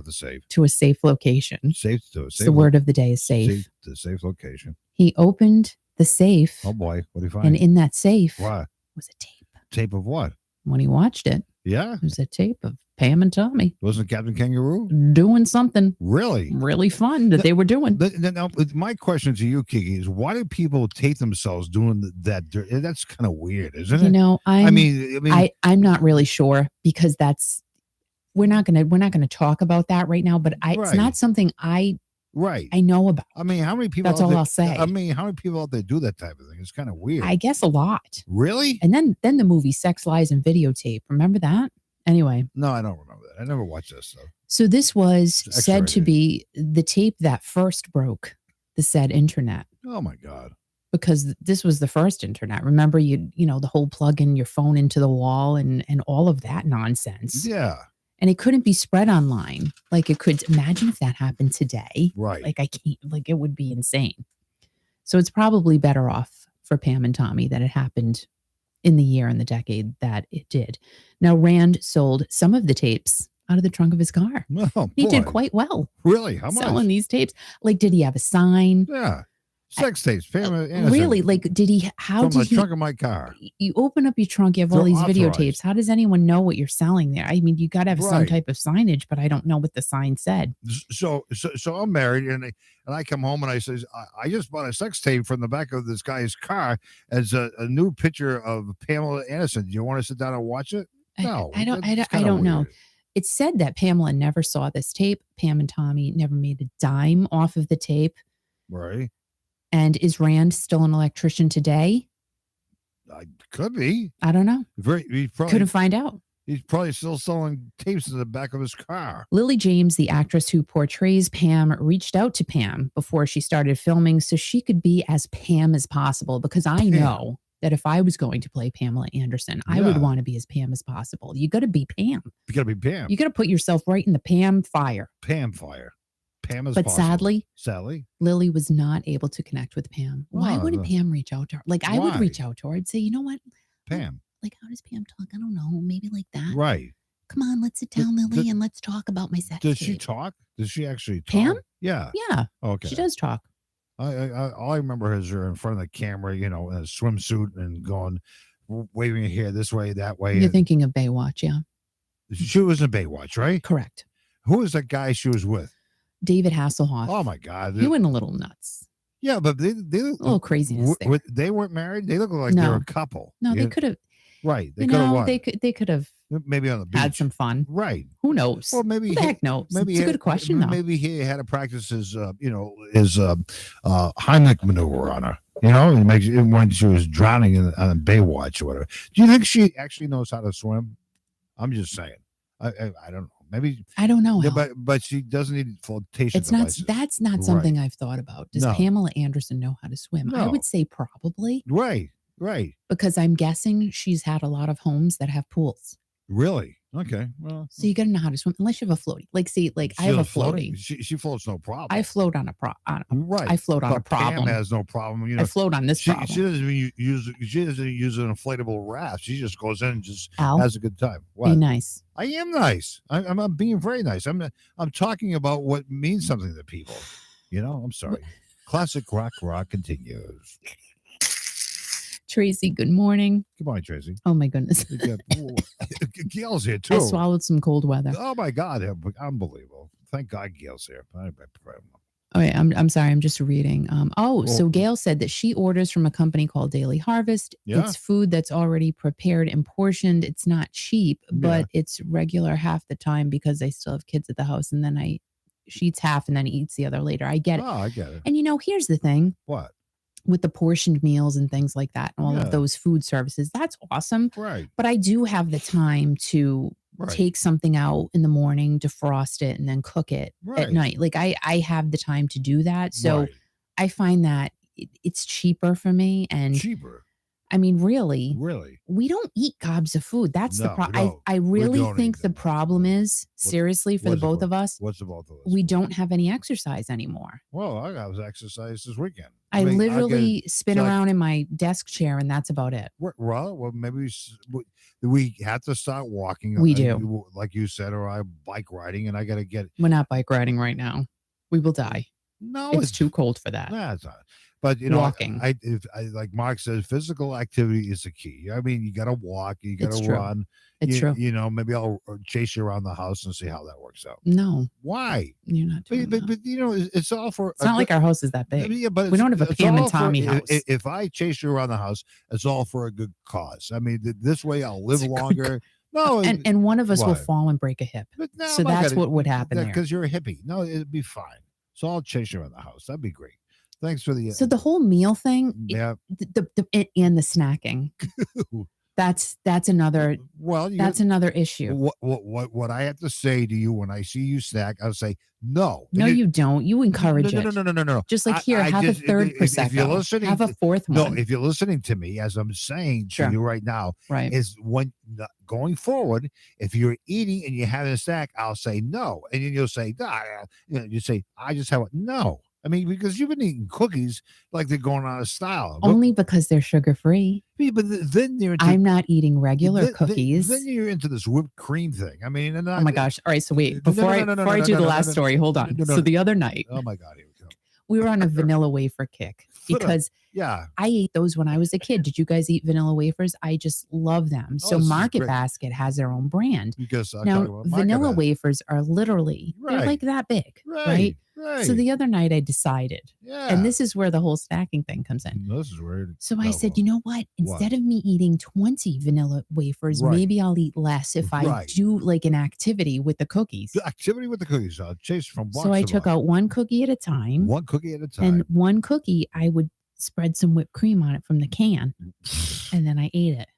Speaker 1: to a safe location, the word of the day is safe.
Speaker 2: The safe location.
Speaker 1: He opened the safe.
Speaker 2: Oh boy, what did he find?
Speaker 1: And in that safe
Speaker 2: was
Speaker 1: a tape.
Speaker 2: Tape of what?
Speaker 1: When he watched it, it was a tape of Pam and Tommy.
Speaker 2: Wasn't Captain Kangaroo
Speaker 1: doing something
Speaker 2: really
Speaker 1: fun that they were doing?
Speaker 2: Now, my question to you, Kiki, is why do people tape themselves doing that? That's kind of weird, isn't it?
Speaker 1: I'm not really sure because we're not gonna talk about that right now. But it's not something I know about.
Speaker 2: I mean, how many people?
Speaker 1: That's all I'll say.
Speaker 2: I mean, how many people out there do that type of thing? It's kind of weird.
Speaker 1: I guess a lot.
Speaker 2: Really?
Speaker 1: And then the movie Sex, Lies, and Videotape. Remember that? Anyway.
Speaker 2: No, I don't remember that. I never watched this though.
Speaker 1: So this was said to be the tape that first broke the said internet.
Speaker 2: Oh my God.
Speaker 1: Because this was the first internet. Remember, the whole plugging your phone into the wall and all of that nonsense.
Speaker 2: Yeah.
Speaker 1: And it couldn't be spread online. Like it could. Imagine if that happened today.
Speaker 2: Right.
Speaker 1: Like I can't. Like it would be insane. So it's probably better off for Pam and Tommy that it happened in the year and the decade that it did. Now, Rand sold some of the tapes out of the trunk of his car.
Speaker 2: Oh,
Speaker 1: he did quite well.
Speaker 2: Really? How much?
Speaker 1: Selling these tapes. Like, did he have a sign?
Speaker 2: Yeah. Sex tapes.
Speaker 1: Really? Like, did he?
Speaker 2: From the trunk of my car.
Speaker 1: You open up your trunk, you have all these videotapes. How does anyone know what you're selling there? I mean, you got to have some type of signage, but I don't know what the sign said.
Speaker 2: So I'm married, and I come home and I says, I just bought a sex tape from the back of this guy's car as a new picture of Pamela Anderson. Do you want to sit down and watch it? No,
Speaker 1: I don't know. It said that Pamela never saw this tape. Pam and Tommy never made a dime off of the tape.
Speaker 2: Right.
Speaker 1: And is Rand still an electrician today?
Speaker 2: Could be.
Speaker 1: I don't know. Couldn't find out.
Speaker 2: He's probably still selling tapes in the back of his car.
Speaker 1: Lily James, the actress who portrays Pam, reached out to Pam before she started filming so she could be as Pam as possible, because I know that if I was going to play Pamela Anderson, I would want to be as Pam as possible. You got to be Pam.
Speaker 2: You got to be Pam.
Speaker 1: You got to put yourself right in the Pam fire.
Speaker 2: Pam fire. Pam is
Speaker 1: but
Speaker 2: possible.
Speaker 1: sadly, Lily was not able to connect with Pam. Why wouldn't Pam reach out to her? Like, I would reach out to her and say, you know what?
Speaker 2: Pam.
Speaker 1: Like, how does Pam talk? I don't know. Maybe like that.
Speaker 2: Right.
Speaker 1: Come on, let's sit down, Lily, and let's talk about my sex.
Speaker 2: Does she talk? Does she actually talk?
Speaker 1: Pam?
Speaker 2: Yeah.
Speaker 1: Yeah.
Speaker 2: Okay.
Speaker 1: She does talk.
Speaker 2: All I remember is her in front of the camera, in a swimsuit and going, waving her hair this way, that way.
Speaker 1: You're thinking of Baywatch, yeah?
Speaker 2: She was in Baywatch, right?
Speaker 1: Correct.
Speaker 2: Who was that guy she was with?
Speaker 1: David Hasselhoff.
Speaker 2: Oh my God.
Speaker 1: He went a little nuts.
Speaker 2: Yeah, but they look
Speaker 1: a little craziness there.
Speaker 2: They weren't married. They look like they were a couple.
Speaker 1: No, they could have.
Speaker 2: Right. They could have.
Speaker 1: They could have
Speaker 2: maybe on the beach.
Speaker 1: Had some fun.
Speaker 2: Right.
Speaker 1: Who knows?
Speaker 2: Well, maybe
Speaker 1: who the heck knows?
Speaker 2: Maybe
Speaker 1: it's a good question, though.
Speaker 2: Maybe he had to practice his Heimlich maneuver on her. When she was drowning on Baywatch or whatever. Do you think she actually knows how to swim? I'm just saying. I don't know. Maybe
Speaker 1: I don't know.
Speaker 2: Yeah, but she doesn't need flotation devices.
Speaker 1: That's not something I've thought about. Does Pamela Anderson know how to swim?
Speaker 2: No.
Speaker 1: I would say probably.
Speaker 2: Right.
Speaker 1: Because I'm guessing she's had a lot of homes that have pools.
Speaker 2: Really? Okay. Well,
Speaker 1: So you got to know how to swim, unless you have a floaty. Like, see, like I
Speaker 2: she's
Speaker 1: have a
Speaker 2: floating.
Speaker 1: floaty.
Speaker 2: She floats no problem.
Speaker 1: I float on
Speaker 2: Right.
Speaker 1: I float on a
Speaker 2: But Pam
Speaker 1: problem.
Speaker 2: has no problem. You
Speaker 1: I
Speaker 2: know,
Speaker 1: float on this
Speaker 2: she
Speaker 1: problem.
Speaker 2: doesn't even use an inflatable raft. She just goes in and just
Speaker 1: Al,
Speaker 2: has a good time.
Speaker 1: be
Speaker 2: What?
Speaker 1: nice.
Speaker 2: I am nice. I'm being very nice. I'm talking about what means something to people. You know, I'm sorry. Classic rock continues.
Speaker 1: Tracy, good morning.
Speaker 2: Good morning, Tracy.
Speaker 1: Oh my goodness.
Speaker 2: Gail's here too.
Speaker 1: I swallowed some cold weather.
Speaker 2: Oh my God, unbelievable! Thank God Gail's here.
Speaker 1: Oh, yeah, I'm sorry. I'm just reading. So Gail said that she orders from a company called Daily Harvest.
Speaker 2: Yeah.
Speaker 1: It's food that's already prepared and portioned. It's not cheap, but it's regular half the time because they still have kids at the house. And then she eats half and then eats the other later. I get it.
Speaker 2: Oh, I get it.
Speaker 1: And here's the thing.
Speaker 2: What?
Speaker 1: With the portioned meals and things like that, and all
Speaker 2: Yeah.
Speaker 1: of those food services, that's awesome.
Speaker 2: Right.
Speaker 1: But I do have the time to take something out in the morning, defrost it, and then cook it at night. Like I have the time to do that. So I find that it's cheaper for me. And
Speaker 2: cheaper.
Speaker 1: I mean, really, we don't eat gobs of food. That's the problem. I really think the problem is, seriously, for the both of us,
Speaker 2: what's the both of us?
Speaker 1: we don't have any exercise anymore.
Speaker 2: Well, I got exercise this weekend.
Speaker 1: I literally spin around in my desk chair, and that's about it.
Speaker 2: Well, maybe we have to start walking.
Speaker 1: We do.
Speaker 2: Like you said, or I bike riding, and I got to get.
Speaker 1: We're not bike riding right now. We will die.
Speaker 2: No,
Speaker 1: it's too cold for that.
Speaker 2: Nah, it's not. But
Speaker 1: walking.
Speaker 2: If like Mark says, physical activity is the key. I mean, you got to walk, you got to run.
Speaker 1: It's true.
Speaker 2: Maybe I'll chase you around the house and see how that works out.
Speaker 1: No.
Speaker 2: Why?
Speaker 1: You're not doing that.
Speaker 2: But it's all for.
Speaker 1: It's not like our house is that big.
Speaker 2: Yeah, but
Speaker 1: we don't have a Pam and Tommy house.
Speaker 2: If I chase you around the house, it's all for a good cause. I mean, this way I'll live longer. No,
Speaker 1: and one of us will fall and break a hip. So that's what would happen there.
Speaker 2: Because you're a hippie. No, it'd be fine. So I'll chase you around the house. That'd be great. Thanks for the.
Speaker 1: So the whole meal thing,
Speaker 2: yeah,
Speaker 1: and the snacking, that's another.
Speaker 2: Well,
Speaker 1: that's another issue.
Speaker 2: What I have to say to you when I see you snack, I'll say no.
Speaker 1: No, you don't. You encourage it.
Speaker 2: No.
Speaker 1: Just like here, have a third prosecco.
Speaker 2: If you're listening,
Speaker 1: have a fourth one.
Speaker 2: No, if you're listening to me, as I'm saying to you right now, is when going forward, if you're eating and you're having a snack, I'll say no, and then you'll say, you say, I just have no. I mean, because you've been eating cookies like they're going out of style.
Speaker 1: Only because they're sugar-free.
Speaker 2: But then
Speaker 1: I'm not eating regular cookies.
Speaker 2: Then you're into this whipped cream thing. I mean,
Speaker 1: oh my gosh. All right, so wait. Before I do the last story, hold on. So the other night.
Speaker 2: Oh my God, here we go.
Speaker 1: We were on a vanilla wafer kick because I ate those when I was a kid. Did you guys eat vanilla wafers? I just love them. So Market Basket has their own brand. Now, vanilla wafers are literally, they're like that big, right? So the other night I decided, and this is where the whole snacking thing comes in.
Speaker 2: This is weird.
Speaker 1: So I said, you know what? Instead of me eating 20 vanilla wafers, maybe I'll eat less if I do like an activity with the cookies.
Speaker 2: The activity with the cookies. Chase from box.
Speaker 1: So I took out one cookie at a time.
Speaker 2: One cookie at a time.
Speaker 1: And one cookie, I would spread some whipped cream on it from the can, and then I ate it.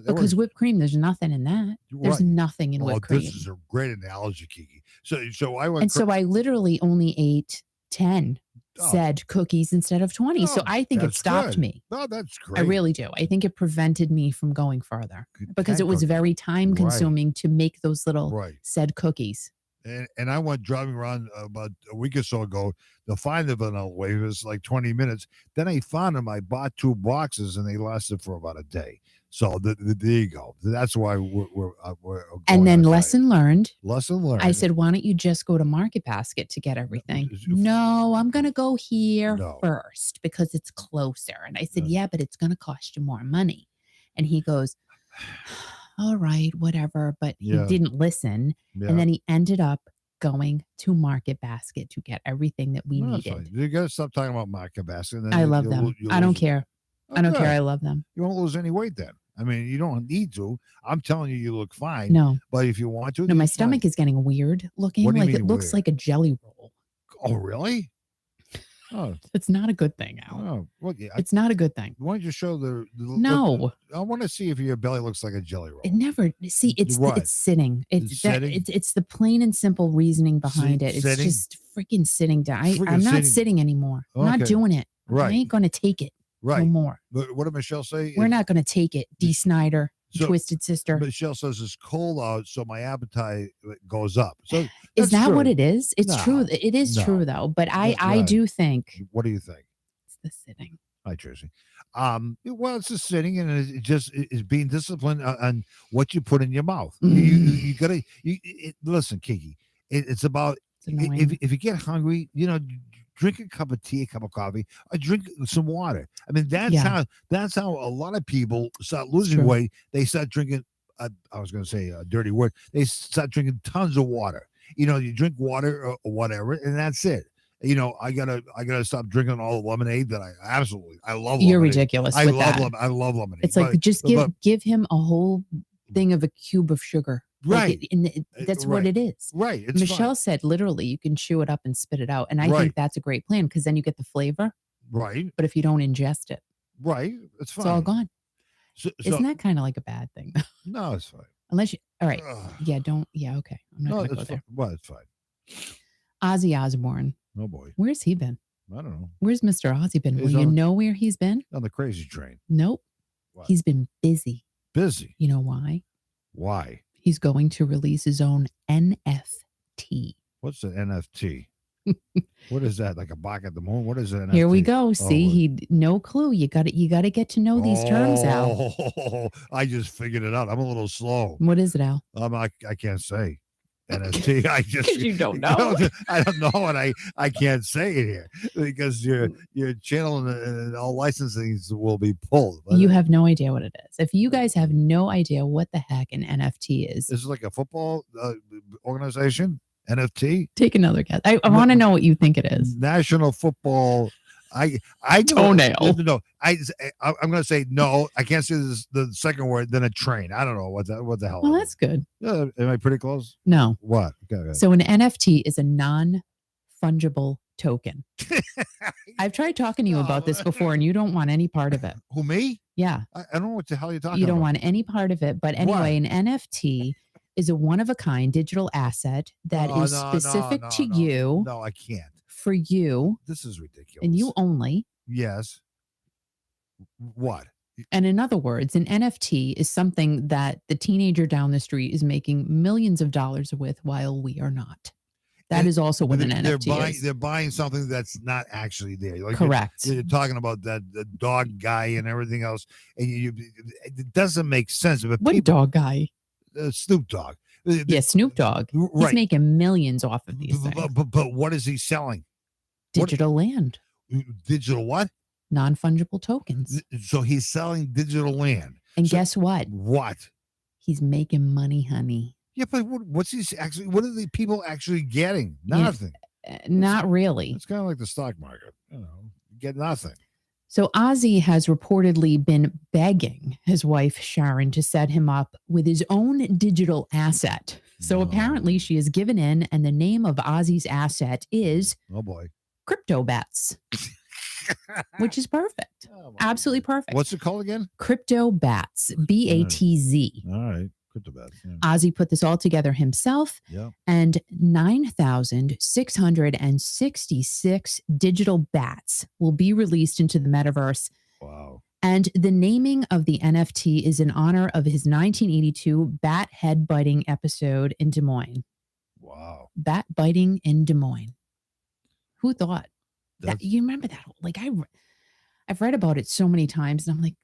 Speaker 1: Because whipped cream, there's nothing in that. There's nothing in whipped cream.
Speaker 2: This is a great analogy, Kiki. So I went.
Speaker 1: And so I literally only ate 10 said cookies instead of 20. So I think it stopped me.
Speaker 2: No, that's great.
Speaker 1: I really do. I think it prevented me from going further because it was very time consuming to make those little said cookies.
Speaker 2: And I went driving around about a week or so ago to find the vanilla wafers, like 20 minutes. Then I found them. I bought 2 boxes, and they lasted for about a day. So there you go. That's why we're
Speaker 1: and then lesson learned.
Speaker 2: Lesson learned.
Speaker 1: I said, why don't you just go to Market Basket to get everything? No, I'm going to go here first because it's closer. And I said, yeah, but it's going to cost you more money. And he goes, all right, whatever. But he didn't listen. And then he ended up going to Market Basket to get everything that we needed.
Speaker 2: Fine. You got to stop talking about Market Basket.
Speaker 1: I love them. I don't care. I don't care. I love them.
Speaker 2: You won't lose any weight then. I mean, you don't need to. I'm telling you look fine.
Speaker 1: No.
Speaker 2: But if you want to.
Speaker 1: No, my stomach is getting weird looking.
Speaker 2: What do you
Speaker 1: like
Speaker 2: mean
Speaker 1: it looks
Speaker 2: weird?
Speaker 1: like a jelly roll.
Speaker 2: Oh, really? Oh,
Speaker 1: it's not a good thing, Al.
Speaker 2: Oh, well, yeah.
Speaker 1: It's not a good thing.
Speaker 2: Why don't you show the
Speaker 1: no.
Speaker 2: I want to see if your belly looks like a jelly roll.
Speaker 1: It never. See, it's sitting. It's the plain and simple reasoning behind it. It's
Speaker 2: sitting?
Speaker 1: just freaking sitting down. I'm not sitting anymore. I'm not doing it. I ain't going to take it.
Speaker 2: Right.
Speaker 1: No more.
Speaker 2: But what did Michelle say?
Speaker 1: We're not going to take it, D. Snyder.
Speaker 2: So
Speaker 1: Twisted Sister.
Speaker 2: Michelle says it's cold out, so my appetite goes up. So
Speaker 1: Is
Speaker 2: that's
Speaker 1: that
Speaker 2: true.
Speaker 1: what it is? It's
Speaker 2: No,
Speaker 1: true. It is
Speaker 2: no.
Speaker 1: true though. But I
Speaker 2: Right.
Speaker 1: do think
Speaker 2: What do you think?
Speaker 1: it's the sitting.
Speaker 2: Hi, Tracy. Well, it's just sitting and it just is being disciplined on what you put in your mouth. You gotta listen, Kiki. It's about
Speaker 1: It's annoying.
Speaker 2: if you get hungry, drink a cup of tea, a cup of coffee, or drink some water. I mean, that's how a lot of people start losing
Speaker 1: true.
Speaker 2: weight. They start drinking. I was going to say a dirty word. They start drinking tons of water. You drink water or whatever, and that's it. I gotta stop drinking all the lemonade that I love.
Speaker 1: You're
Speaker 2: lemonade.
Speaker 1: ridiculous
Speaker 2: I
Speaker 1: with
Speaker 2: love
Speaker 1: that.
Speaker 2: I love lemonade.
Speaker 1: It's like just give him a whole thing of a cube of sugar.
Speaker 2: Right.
Speaker 1: Like that's what it is.
Speaker 2: Right. It's
Speaker 1: Michelle
Speaker 2: fine.
Speaker 1: said literally you can chew it up and spit it out. And I think that's a great plan because then you get the flavor.
Speaker 2: Right.
Speaker 1: But if you don't ingest it,
Speaker 2: right, it's fine.
Speaker 1: It's all gone.
Speaker 2: So,
Speaker 1: isn't that kind of like a bad thing?
Speaker 2: No, it's fine.
Speaker 1: Unless you, all right. Yeah, don't. Yeah, okay. I'm not going to go there.
Speaker 2: Well, it's fine.
Speaker 1: Ozzy Osbourne.
Speaker 2: Oh, boy.
Speaker 1: Where's he been?
Speaker 2: I don't know.
Speaker 1: Where's Mr. Ozzy been? Will you know where he's been?
Speaker 2: On the crazy train.
Speaker 1: Nope.
Speaker 2: What?
Speaker 1: He's been busy.
Speaker 2: Busy?
Speaker 1: You know why?
Speaker 2: Why?
Speaker 1: He's going to release his own NFT.
Speaker 2: What's an NFT? What is that? Like a block at the moon? What is an NFT?
Speaker 1: Here we go. See, he no clue. You got to get to know these terms, Al.
Speaker 2: I just figured it out. I'm a little slow.
Speaker 1: What is it, Al?
Speaker 2: I can't say NFT. I just
Speaker 1: because you don't know.
Speaker 2: I don't know, and I can't say it here because your channel and all licensings will be pulled.
Speaker 1: You have no idea what it is. If you guys have no idea what the heck an NFT is,
Speaker 2: this is like a football organization. NFT.
Speaker 1: Take another guess. I want to know what you think it is.
Speaker 2: National Football. I
Speaker 1: toenail.
Speaker 2: No, I'm going to say no. I can't say the second word. Then a train. I don't know what the hell.
Speaker 1: Well, that's good.
Speaker 2: Am I pretty close?
Speaker 1: No.
Speaker 2: What? Okay.
Speaker 1: So an NFT is a non-fungible token. I've tried talking to you about this before, and you don't want any part of it.
Speaker 2: Who, me?
Speaker 1: Yeah.
Speaker 2: I don't know what the hell you're talking about.
Speaker 1: You don't want any part of it. But anyway, an NFT is a one-of-a-kind digital asset that is specific to you.
Speaker 2: No, I can't.
Speaker 1: For you.
Speaker 2: This is ridiculous.
Speaker 1: And you only.
Speaker 2: Yes. What?
Speaker 1: And in other words, an NFT is something that the teenager down the street is making millions of dollars with while we are not. That is also what an NFT is.
Speaker 2: They're buying something that's not actually there. Like
Speaker 1: correct.
Speaker 2: You're talking about the dog guy and everything else. And it doesn't make sense. But
Speaker 1: what dog guy?
Speaker 2: Snoop Dogg.
Speaker 1: Yeah, Snoop Dogg. Right. He's making millions off of these things.
Speaker 2: But what is he selling?
Speaker 1: Digital land.
Speaker 2: Digital what?
Speaker 1: Non-fungible tokens.
Speaker 2: So he's selling digital land.
Speaker 1: And guess what?
Speaker 2: What?
Speaker 1: He's making money, honey.
Speaker 2: Yeah, but what's he actually? What are the people actually getting? Nothing.
Speaker 1: Not really.
Speaker 2: It's kind of like the stock market. You get nothing.
Speaker 1: So Ozzy has reportedly been begging his wife, Sharon, to set him up with his own digital asset. So apparently she has given in, and the name of Ozzy's asset is Crypto Bats, which is perfect. Absolutely perfect.
Speaker 2: What's it called again?
Speaker 1: Crypto Bats, BATZ.
Speaker 2: All right. Crypto Bats. Yeah.
Speaker 1: Ozzy put this all together himself, and 9,666 digital bats will be released into the metaverse.
Speaker 2: Wow.
Speaker 1: And the naming of the NFT is in honor of his 1982 bat head biting episode in Des Moines.
Speaker 2: Wow.
Speaker 1: Bat biting in Des Moines. Who thought that? You remember that? Like I've read about it so many times, and I'm like,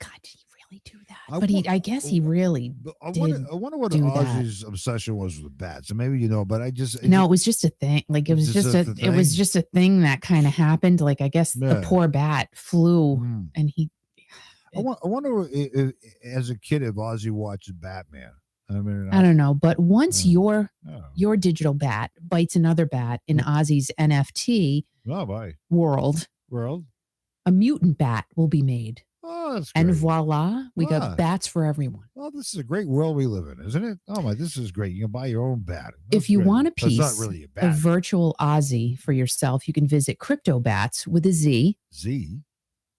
Speaker 1: God, did he really do that? But I guess he really did.
Speaker 2: I wonder what Ozzy's obsession was with bats. And maybe but I just
Speaker 1: it was just a thing. Like it was just a thing that kind of happened. Like I guess the poor bat flew, and he.
Speaker 2: I wonder if, as a kid, if Ozzy watched Batman. I mean,
Speaker 1: I don't know, but once your digital bat bites another bat in Ozzy's NFT world, a mutant bat will be made.
Speaker 2: Oh, that's great.
Speaker 1: And voila, we got bats for everyone.
Speaker 2: Well, this is a great world we live in, isn't it? Oh my, this is great. You can buy your own bat.
Speaker 1: If you want a piece
Speaker 2: not really a bat.
Speaker 1: of virtual Ozzy for yourself, you can visit Crypto Bats with a Z.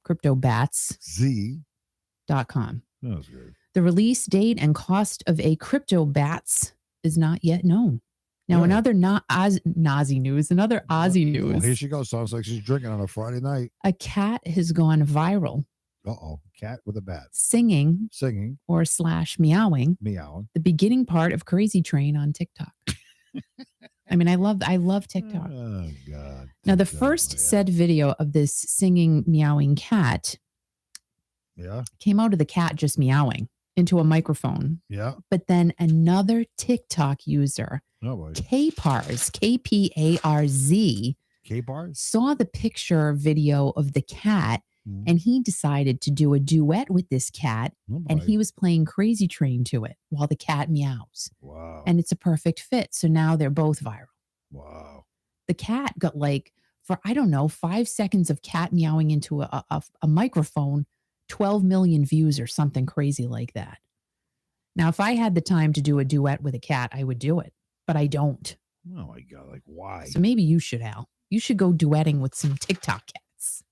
Speaker 1: CryptoBats.com.
Speaker 2: That's good.
Speaker 1: The release date and cost of a Crypto Bats is not yet known. Now, another Ozzy news.
Speaker 2: Well, here she goes. Sounds like she's drinking on a Friday night.
Speaker 1: A cat has gone viral
Speaker 2: Cat with a bat.
Speaker 1: singing
Speaker 2: Singing,
Speaker 1: or slash meowing
Speaker 2: meowing.
Speaker 1: the beginning part of Crazy Train on TikTok. I mean, I love TikTok.
Speaker 2: Oh, God.
Speaker 1: Now, the
Speaker 2: TikTok,
Speaker 1: first
Speaker 2: man.
Speaker 1: said video of this singing, meowing cat
Speaker 2: Yeah.
Speaker 1: came out of the cat just meowing into a microphone.
Speaker 2: Yeah.
Speaker 1: But then another TikTok user,
Speaker 2: Oh, boy.
Speaker 1: Kparz, Kparz,
Speaker 2: K-bars?
Speaker 1: saw the picture video of the cat and he decided to do a duet with this cat.
Speaker 2: Oh,
Speaker 1: And
Speaker 2: boy.
Speaker 1: he was playing Crazy Train to it while the cat meows.
Speaker 2: Wow.
Speaker 1: And it's a perfect fit. So now they're both viral.
Speaker 2: Wow.
Speaker 1: The cat got like, for I don't know, 5 seconds of cat meowing into a microphone, 12 million views or something crazy like that. Now, if I had the time to do a duet with a cat, I would do it, but I don't.
Speaker 2: Oh, my God. Like, why?
Speaker 1: So maybe you should, Al. You should go duetting with some TikTok cats.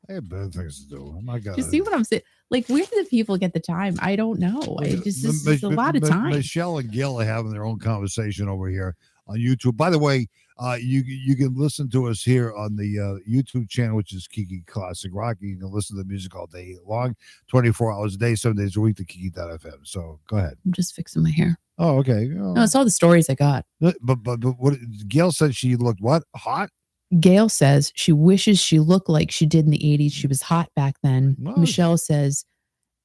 Speaker 2: I have better things to do. Oh, my God.
Speaker 1: Do you see what I'm saying? Like, where do the people get the time? I don't know. It's a lot of time.
Speaker 2: Michelle and Gil are having their own conversation over here on YouTube. By the way, you can listen to us here on the YouTube channel, which is Kiki Classic Rock. You can listen to the music all day long, 24 hours a day, 7 days a week to Kiki.fm. So go ahead.
Speaker 1: I'm just fixing my hair.
Speaker 2: Oh, okay.
Speaker 1: No, it's all the stories I got.
Speaker 2: But what Gail said, she looked what? Hot?
Speaker 1: Gail says she wishes she looked like she did in the 80s. She was hot back then.
Speaker 2: Well,
Speaker 1: Michelle says,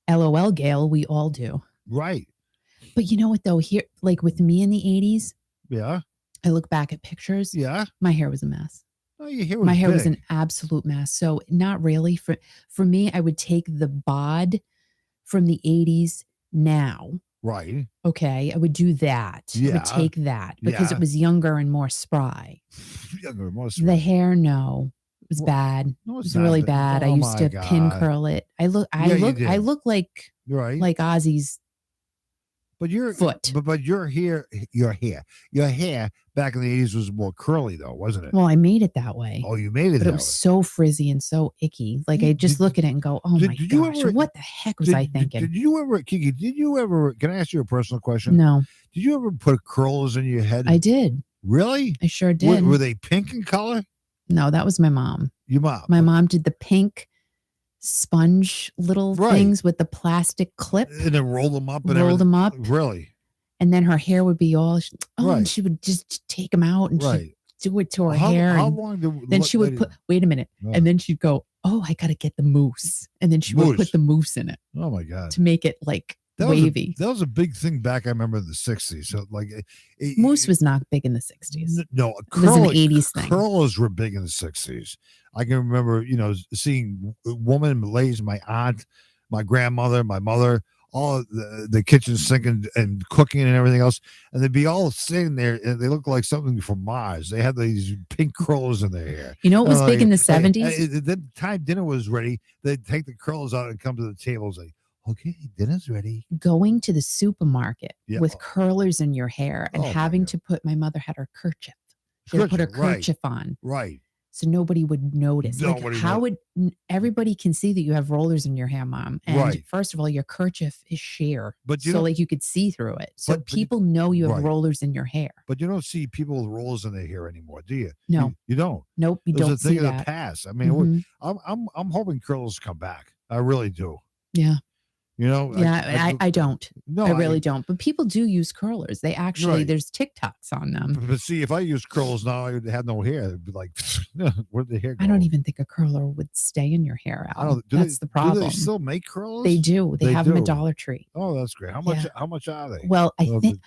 Speaker 1: LOL, Gail, we all do.
Speaker 2: Right.
Speaker 1: But you know what, though? Here, like with me in the 80s,
Speaker 2: Yeah.
Speaker 1: I look back at pictures.
Speaker 2: Yeah.
Speaker 1: My hair was a mess.
Speaker 2: Oh, your hair was
Speaker 1: my hair
Speaker 2: big.
Speaker 1: was an absolute mess. So not really. For me, I would take the bod from the 80s now.
Speaker 2: Right.
Speaker 1: Okay. I would do that.
Speaker 2: Yeah.
Speaker 1: I would take that because it was younger and more spry.
Speaker 2: Younger, more spry.
Speaker 1: The hair, no. It was bad.
Speaker 2: No,
Speaker 1: it was really bad.
Speaker 2: Oh,
Speaker 1: I used to pin curl it. I look like Ozzy's
Speaker 2: but your
Speaker 1: foot.
Speaker 2: But your hair back in the 80s was more curly though, wasn't it?
Speaker 1: Well, I made it that way.
Speaker 2: Oh, you made it
Speaker 1: but
Speaker 2: that
Speaker 1: it was
Speaker 2: way.
Speaker 1: so frizzy and so icky. Like I just look at it and go, oh my gosh, what the heck was I thinking?
Speaker 2: Did you ever, Kiki, can I ask you a personal question?
Speaker 1: No.
Speaker 2: Did you ever put curls in your head?
Speaker 1: I did.
Speaker 2: Really?
Speaker 1: I sure did.
Speaker 2: Were they pink in color?
Speaker 1: No, that was my mom.
Speaker 2: Your mom?
Speaker 1: My mom did the pink sponge little things with the plastic clip.
Speaker 2: And then roll them up.
Speaker 1: Them up.
Speaker 2: Really?
Speaker 1: And then her hair would be all, and she would just take them out and she'd do it to her hair.
Speaker 2: How long did
Speaker 1: then she would put, wait a minute. No. And then she'd go, oh, I got to get the mousse. And then she would put the mousse in it.
Speaker 2: Oh my God.
Speaker 1: To make it like wavy.
Speaker 2: That was a big thing back, I remember, in the 60s. So like
Speaker 1: mousse was not big in the 60s.
Speaker 2: No,
Speaker 1: it was an 80s thing.
Speaker 2: Curlers were big in the 60s. I can remember, seeing ladies, my aunt, my grandmother, my mother, all the kitchen sink and cooking and everything else, and they'd be all sitting there and they looked like something from Mars. They had these pink curls in their hair.
Speaker 1: You know, it was big in the 70s.
Speaker 2: The time dinner was ready, they'd take the curls out and come to the tables like, okay, dinner's ready.
Speaker 1: Going to the supermarket with curlers in your hair and having to put, my mother had her kerchief. She had to put her kerchief on.
Speaker 2: Right.
Speaker 1: So nobody would notice. Would everybody can see that you have rollers in your hair, Mom? And first of all, your kerchief is sheer, but you could see through it. So people know you have rollers in your hair.
Speaker 2: But you don't see people with rollers in their hair anymore, do you?
Speaker 1: No,
Speaker 2: you don't.
Speaker 1: Nope, you don't see that.
Speaker 2: It was a thing of the past. I mean, I'm hoping curls come back. I really do.
Speaker 1: Yeah.
Speaker 2: Yeah,
Speaker 1: I don't. No, I really don't. But people do use curlers. They actually, there's TikToks on them.
Speaker 2: But see, if I use curls now, I would have no hair. It'd be like, where'd the hair go?
Speaker 1: I don't even think a curler would stay in your hair out. That's the problem.
Speaker 2: Do they still make curlers?
Speaker 1: They do. They have them at Dollar Tree.
Speaker 2: Oh, that's great. How much are they?
Speaker 1: Well, I think,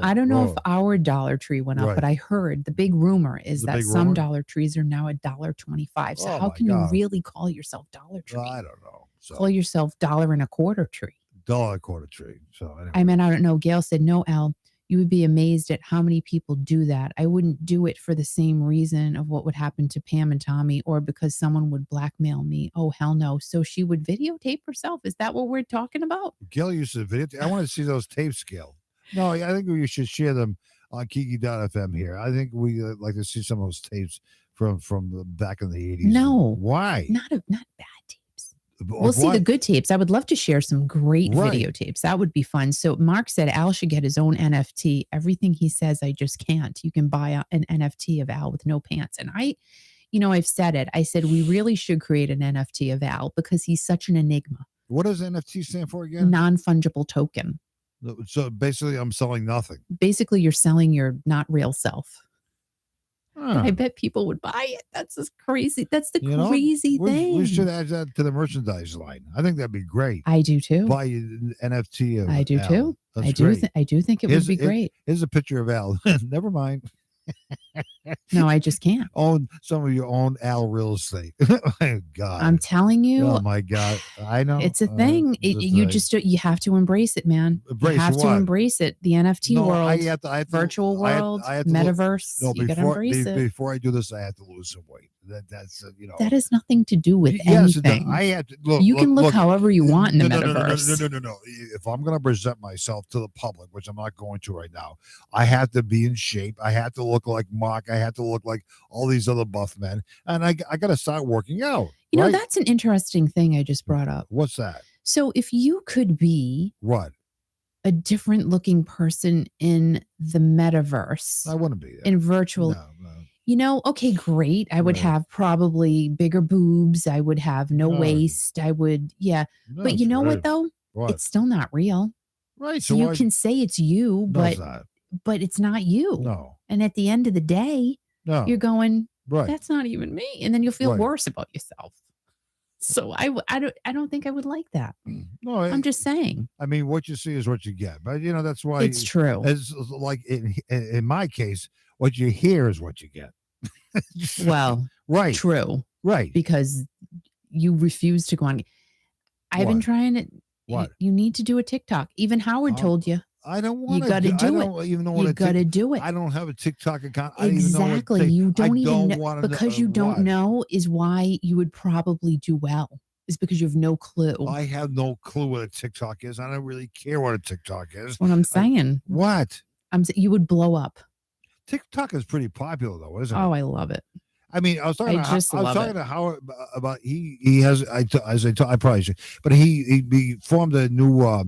Speaker 1: I don't know if our Dollar Tree went up, but I heard the big rumor is that some Dollar Trees are now $1.25. So how can you really call yourself Dollar Tree?
Speaker 2: I don't know. So.
Speaker 1: Call yourself $1.25 tree.
Speaker 2: $1.25 tree. So anyway.
Speaker 1: I mean, I don't know. Gail said, no, Al, you would be amazed at how many people do that. I wouldn't do it for the same reason of what would happen to Pam and Tommy or because someone would blackmail me. Oh, hell no. So she would videotape herself. Is that what we're talking about?
Speaker 2: Gail used to videotape. I want to see those tapes, Gail. No, I think we should share them on Kiki.fm here. I think we like to see some of those tapes from the back in the 80s.
Speaker 1: No.
Speaker 2: Why?
Speaker 1: Not bad tapes. We'll see the good tapes. I would love to share some great videotapes. That would be fun. So Mark said Al should get his own NFT. Everything he says, I just can't. You can buy an NFT of Al with no pants. And I've said it. I said we really should create an NFT of Al because he's such an enigma.
Speaker 2: What does NFT stand for again?
Speaker 1: Non-fungible token.
Speaker 2: So basically, I'm selling nothing.
Speaker 1: Basically, you're selling your not real self.
Speaker 2: Huh.
Speaker 1: I bet people would buy it. That's just crazy. That's the
Speaker 2: You know,
Speaker 1: crazy thing.
Speaker 2: We should add that to the merchandise line. I think that'd be great.
Speaker 1: I do too.
Speaker 2: Buy an NFT of
Speaker 1: I do
Speaker 2: Al.
Speaker 1: too.
Speaker 2: That's
Speaker 1: I do.
Speaker 2: great.
Speaker 1: I do think it would be great.
Speaker 2: Here's a picture of Al. Never mind.
Speaker 1: No, I just can't.
Speaker 2: Own some of your own Al real estate. My God.
Speaker 1: I'm telling you.
Speaker 2: Oh my God. I know.
Speaker 1: It's a thing. You have to embrace it, man.
Speaker 2: Embrace
Speaker 1: you have
Speaker 2: what?
Speaker 1: to embrace it. The NFT world,
Speaker 2: I have to,
Speaker 1: virtual world, metaverse. You got to embrace it.
Speaker 2: Before I do this, I have to lose some weight. That's
Speaker 1: That has nothing to do with
Speaker 2: yes,
Speaker 1: anything.
Speaker 2: I have to look.
Speaker 1: You can look however you want in the
Speaker 2: metaverse.
Speaker 1: No.
Speaker 2: If I'm going to present myself to the public, which I'm not going to right now, I have to be in shape. I have to look like Mark. I have to look like all these other buff men, and I got to start working out.
Speaker 1: You know, that's an interesting thing I just brought up.
Speaker 2: What's that?
Speaker 1: So if you could be
Speaker 2: what?
Speaker 1: A different looking person in the metaverse.
Speaker 2: I want to be
Speaker 1: in virtual.
Speaker 2: No.
Speaker 1: Okay, great. I would have probably bigger boobs. I would have no waist. I would, but you know what though?
Speaker 2: What?
Speaker 1: It's still not real.
Speaker 2: Right.
Speaker 1: So you can say it's you, but it's not you.
Speaker 2: No.
Speaker 1: And at the end of the day, you're going, that's not even me. And then you'll feel worse about yourself. So I don't think I would like that.
Speaker 2: No,
Speaker 1: I'm just saying.
Speaker 2: I mean, what you see is what you get. But that's why
Speaker 1: it's true.
Speaker 2: It's like in my case, what you hear is what you get.
Speaker 1: Well,
Speaker 2: right.
Speaker 1: True.
Speaker 2: Right.
Speaker 1: Because you refuse to go on. I've been trying it.
Speaker 2: What?
Speaker 1: You need to do a TikTok. Even Howard told you.
Speaker 2: I don't want to.
Speaker 1: You got to do it.
Speaker 2: I don't even know
Speaker 1: you got to do it.
Speaker 2: I don't have a TikTok account.
Speaker 1: Exactly. You don't even know. Because you don't
Speaker 2: what?
Speaker 1: know is why you would probably do well. Is because you have no clue.
Speaker 2: I have no clue what a TikTok is. I don't really care what a TikTok is.
Speaker 1: That's what I'm saying.
Speaker 2: What?
Speaker 1: You would blow up.
Speaker 2: TikTok is pretty popular though, isn't it?
Speaker 1: Oh, I love it.
Speaker 2: I mean, I was talking
Speaker 1: to
Speaker 2: Howard about he has I probably should, but he formed a new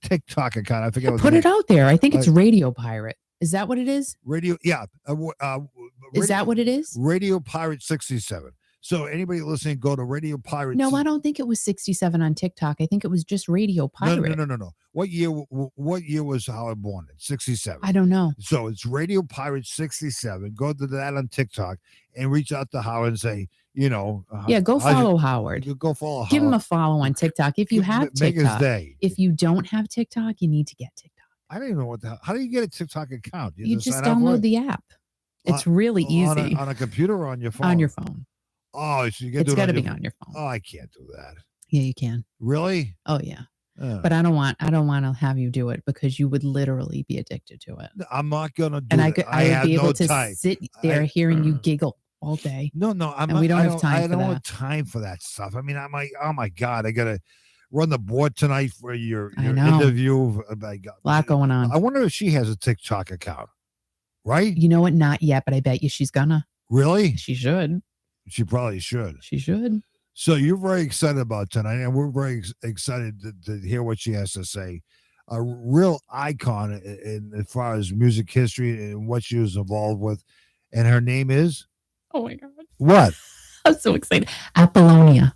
Speaker 2: TikTok account. I forget.
Speaker 1: Put it out there. I think it's Radio Pirate. Is that what it is?
Speaker 2: Radio, yeah.
Speaker 1: Is that what it is?
Speaker 2: Radio Pirate 67. So anybody listening, go to Radio Pirate.
Speaker 1: No, I don't think it was 67 on TikTok. I think it was just Radio Pirate.
Speaker 2: No. What year was Howard born in? 67.
Speaker 1: I don't know.
Speaker 2: So it's Radio Pirate 67. Go to that on TikTok and reach out to Howard and say,
Speaker 1: go follow Howard.
Speaker 2: Go follow Howard.
Speaker 1: Give him a follow on TikTok. If you have TikTok.
Speaker 2: Make his day.
Speaker 1: If you don't have TikTok, you need to get TikTok.
Speaker 2: I don't even know how do you get a TikTok account?
Speaker 1: You just download the app. It's really easy.
Speaker 2: On a computer or on your phone?
Speaker 1: On your phone.
Speaker 2: Oh, so you get
Speaker 1: it's got to be on your phone.
Speaker 2: Oh, I can't do that.
Speaker 1: Yeah, you can.
Speaker 2: Really?
Speaker 1: Oh, yeah. But I don't want to have you do it because you would literally be addicted to it.
Speaker 2: I'm not gonna do
Speaker 1: it. And
Speaker 2: I
Speaker 1: would be able to
Speaker 2: time.
Speaker 1: sit there hearing you giggle all day.
Speaker 2: No, we don't have time. I don't have time for that stuff. I mean, I'm like, oh my God, I gotta run the board tonight for your interview. My God.
Speaker 1: A lot going on.
Speaker 2: I wonder if she has a TikTok account. Right?
Speaker 1: You know what? Not yet, but I bet you she's gonna.
Speaker 2: Really?
Speaker 1: She should.
Speaker 2: She probably should.
Speaker 1: She should.
Speaker 2: So you're very excited about tonight, and we're very excited to hear what she has to say. A real icon in as far as music history and what she was involved with, and her name is.
Speaker 1: Oh my God!
Speaker 2: What?
Speaker 1: I'm so excited. Apollonia.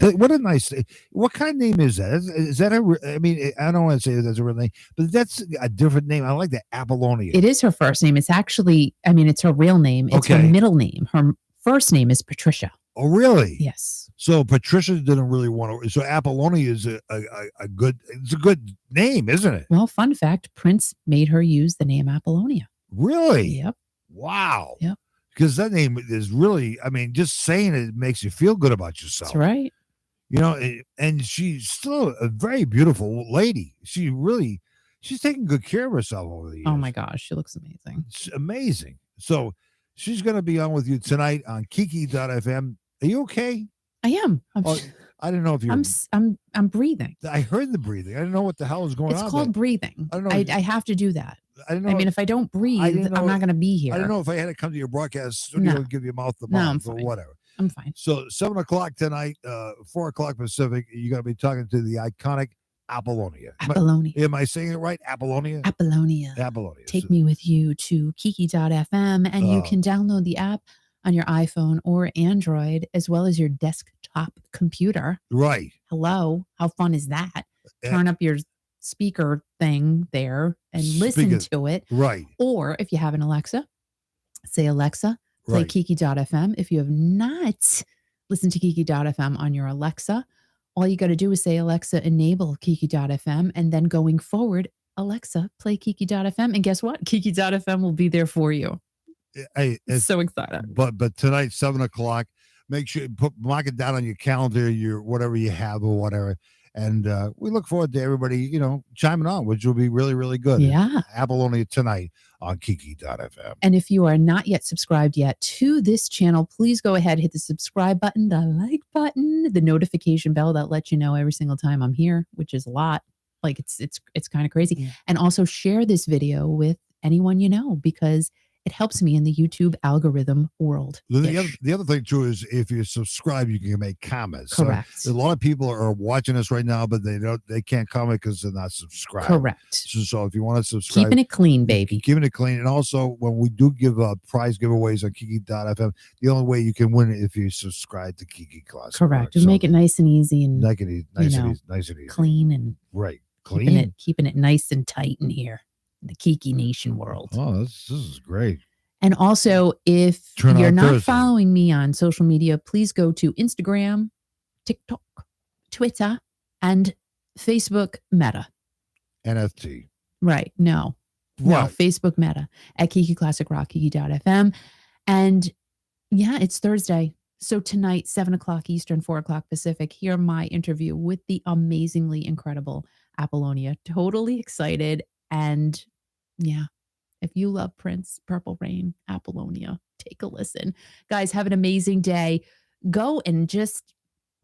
Speaker 2: What a nice. What kind of name is that? Is that a? I mean, I don't want to say that's a real name, but that's a different name. I like that, Apollonia.
Speaker 1: It is her first name. It's actually. I mean, it's her real name. It's her middle name. Her first name is Patricia.
Speaker 2: Oh, really?
Speaker 1: Yes.
Speaker 2: So Patricia didn't really want to. So Apollonia is a good. It's a good name, isn't it?
Speaker 1: Well, fun fact: Prince made her use the name Apollonia.
Speaker 2: Really?
Speaker 1: Yep.
Speaker 2: Wow.
Speaker 1: Yep.
Speaker 2: Because that name is really. I mean, just saying it makes you feel good about yourself.
Speaker 1: That's right.
Speaker 2: And she's still a very beautiful lady. She's taking good care of herself over the years.
Speaker 1: Oh my gosh, she looks amazing.
Speaker 2: It's amazing. So she's going to be on with you tonight on Kiki.fm. Are you okay?
Speaker 1: I am.
Speaker 2: I don't know if you're.
Speaker 1: I'm breathing.
Speaker 2: I heard the breathing. I don't know what the hell is going on.
Speaker 1: It's called breathing.
Speaker 2: I don't know.
Speaker 1: I have to do that.
Speaker 2: I don't know.
Speaker 1: I mean, if I don't breathe, I'm not going to be here.
Speaker 2: I don't know if I had to come to your broadcast studio and give you mouth to mouth or whatever.
Speaker 1: I'm fine.
Speaker 2: So 7:00 tonight, 4:00 Pacific, you're going to be talking to the iconic Apollonia.
Speaker 1: Apollonia.
Speaker 2: Am I saying it right? Apollonia?
Speaker 1: Apollonia.
Speaker 2: Apollonia.
Speaker 1: Take me with you to Kiki.fm and you can download the app on your iPhone or Android, as well as your desktop computer.
Speaker 2: Right.
Speaker 1: Hello. How fun is that?
Speaker 2: Eh,
Speaker 1: Turn up your speaker thing there and listen
Speaker 2: Speaking-
Speaker 1: to it.
Speaker 2: Right.
Speaker 1: Or if you have an Alexa, say, Alexa, play
Speaker 2: Right.
Speaker 1: Kiki.fm. If you have not listened to Kiki.fm on your Alexa, all you got to do is say, Alexa, enable Kiki.fm. And then going forward, Alexa, play Kiki.fm. And guess what? Kiki.fm will be there for you.
Speaker 2: Hey,
Speaker 1: So excited.
Speaker 2: but tonight, 7:00, make sure mark it down on your calendar, your whatever you have or whatever. And we look forward to everybody, chiming on, which will be really, really good.
Speaker 1: Yeah.
Speaker 2: Apollonia tonight on Kiki.fm.
Speaker 1: And if you are not yet subscribed yet to this channel, please go ahead, hit the subscribe button, the like button, the notification bell that lets you know every single time I'm here, which is a lot. Like it's kind of crazy.
Speaker 2: Yeah.
Speaker 1: And also share this video with anyone you know, because it helps me in the YouTube algorithm world.
Speaker 2: The other thing too is if you subscribe, you can make comments.
Speaker 1: Correct.
Speaker 2: So a lot of people are watching us right now, but they can't comment because they're not subscribed.
Speaker 1: Correct.
Speaker 2: So if you want to subscribe,
Speaker 1: keeping it clean, baby.
Speaker 2: Keeping it clean. And also when we do give prize giveaways on Kiki.fm, the only way you can win it if you subscribe to Kiki Classic.
Speaker 1: Correct. We make it nice and easy and
Speaker 2: nice and easy.
Speaker 1: Clean and
Speaker 2: right. Clean.
Speaker 1: Keeping it nice and tight in here. The Kiki Nation world.
Speaker 2: Oh, this is great.
Speaker 1: And also, if you're not following me on social media, please go to Instagram, TikTok, Twitter, and Facebook Meta.
Speaker 2: NFT.
Speaker 1: Right. No, Facebook Meta at Kiki Classic Rock, Kiki.fm. And yeah, it's Thursday. So tonight, 7:00 Eastern, 4:00 Pacific, hear my interview with the amazingly incredible Apollonia. Totally excited. And yeah, if you love Prince, Purple Rain, Apollonia, take a listen. Guys, have an amazing day. Go and just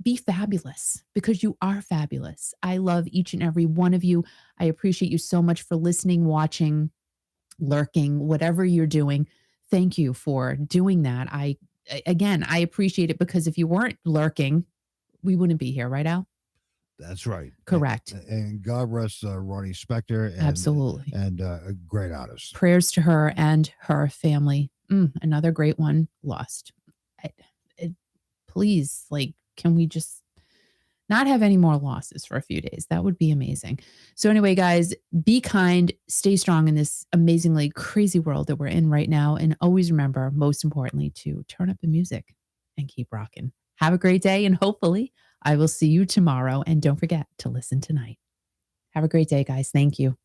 Speaker 1: be fabulous because you are fabulous. I love each and every one of you. I appreciate you so much for listening, watching, lurking, whatever you're doing. Thank you for doing that. I appreciate it because if you weren't lurking, we wouldn't be here, right, Al?
Speaker 2: That's right.
Speaker 1: Correct.
Speaker 2: And God rest Ronnie Spector.
Speaker 1: Absolutely.
Speaker 2: And a great artist.
Speaker 1: Prayers to her and her family. Another great one lost. Please, can we just not have any more losses for a few days? That would be amazing. So anyway, guys, be kind, stay strong in this amazingly crazy world that we're in right now. And always remember, most importantly, to turn up the music and keep rocking. Have a great day. And hopefully I will see you tomorrow. And don't forget to listen tonight. Have a great day, guys. Thank you.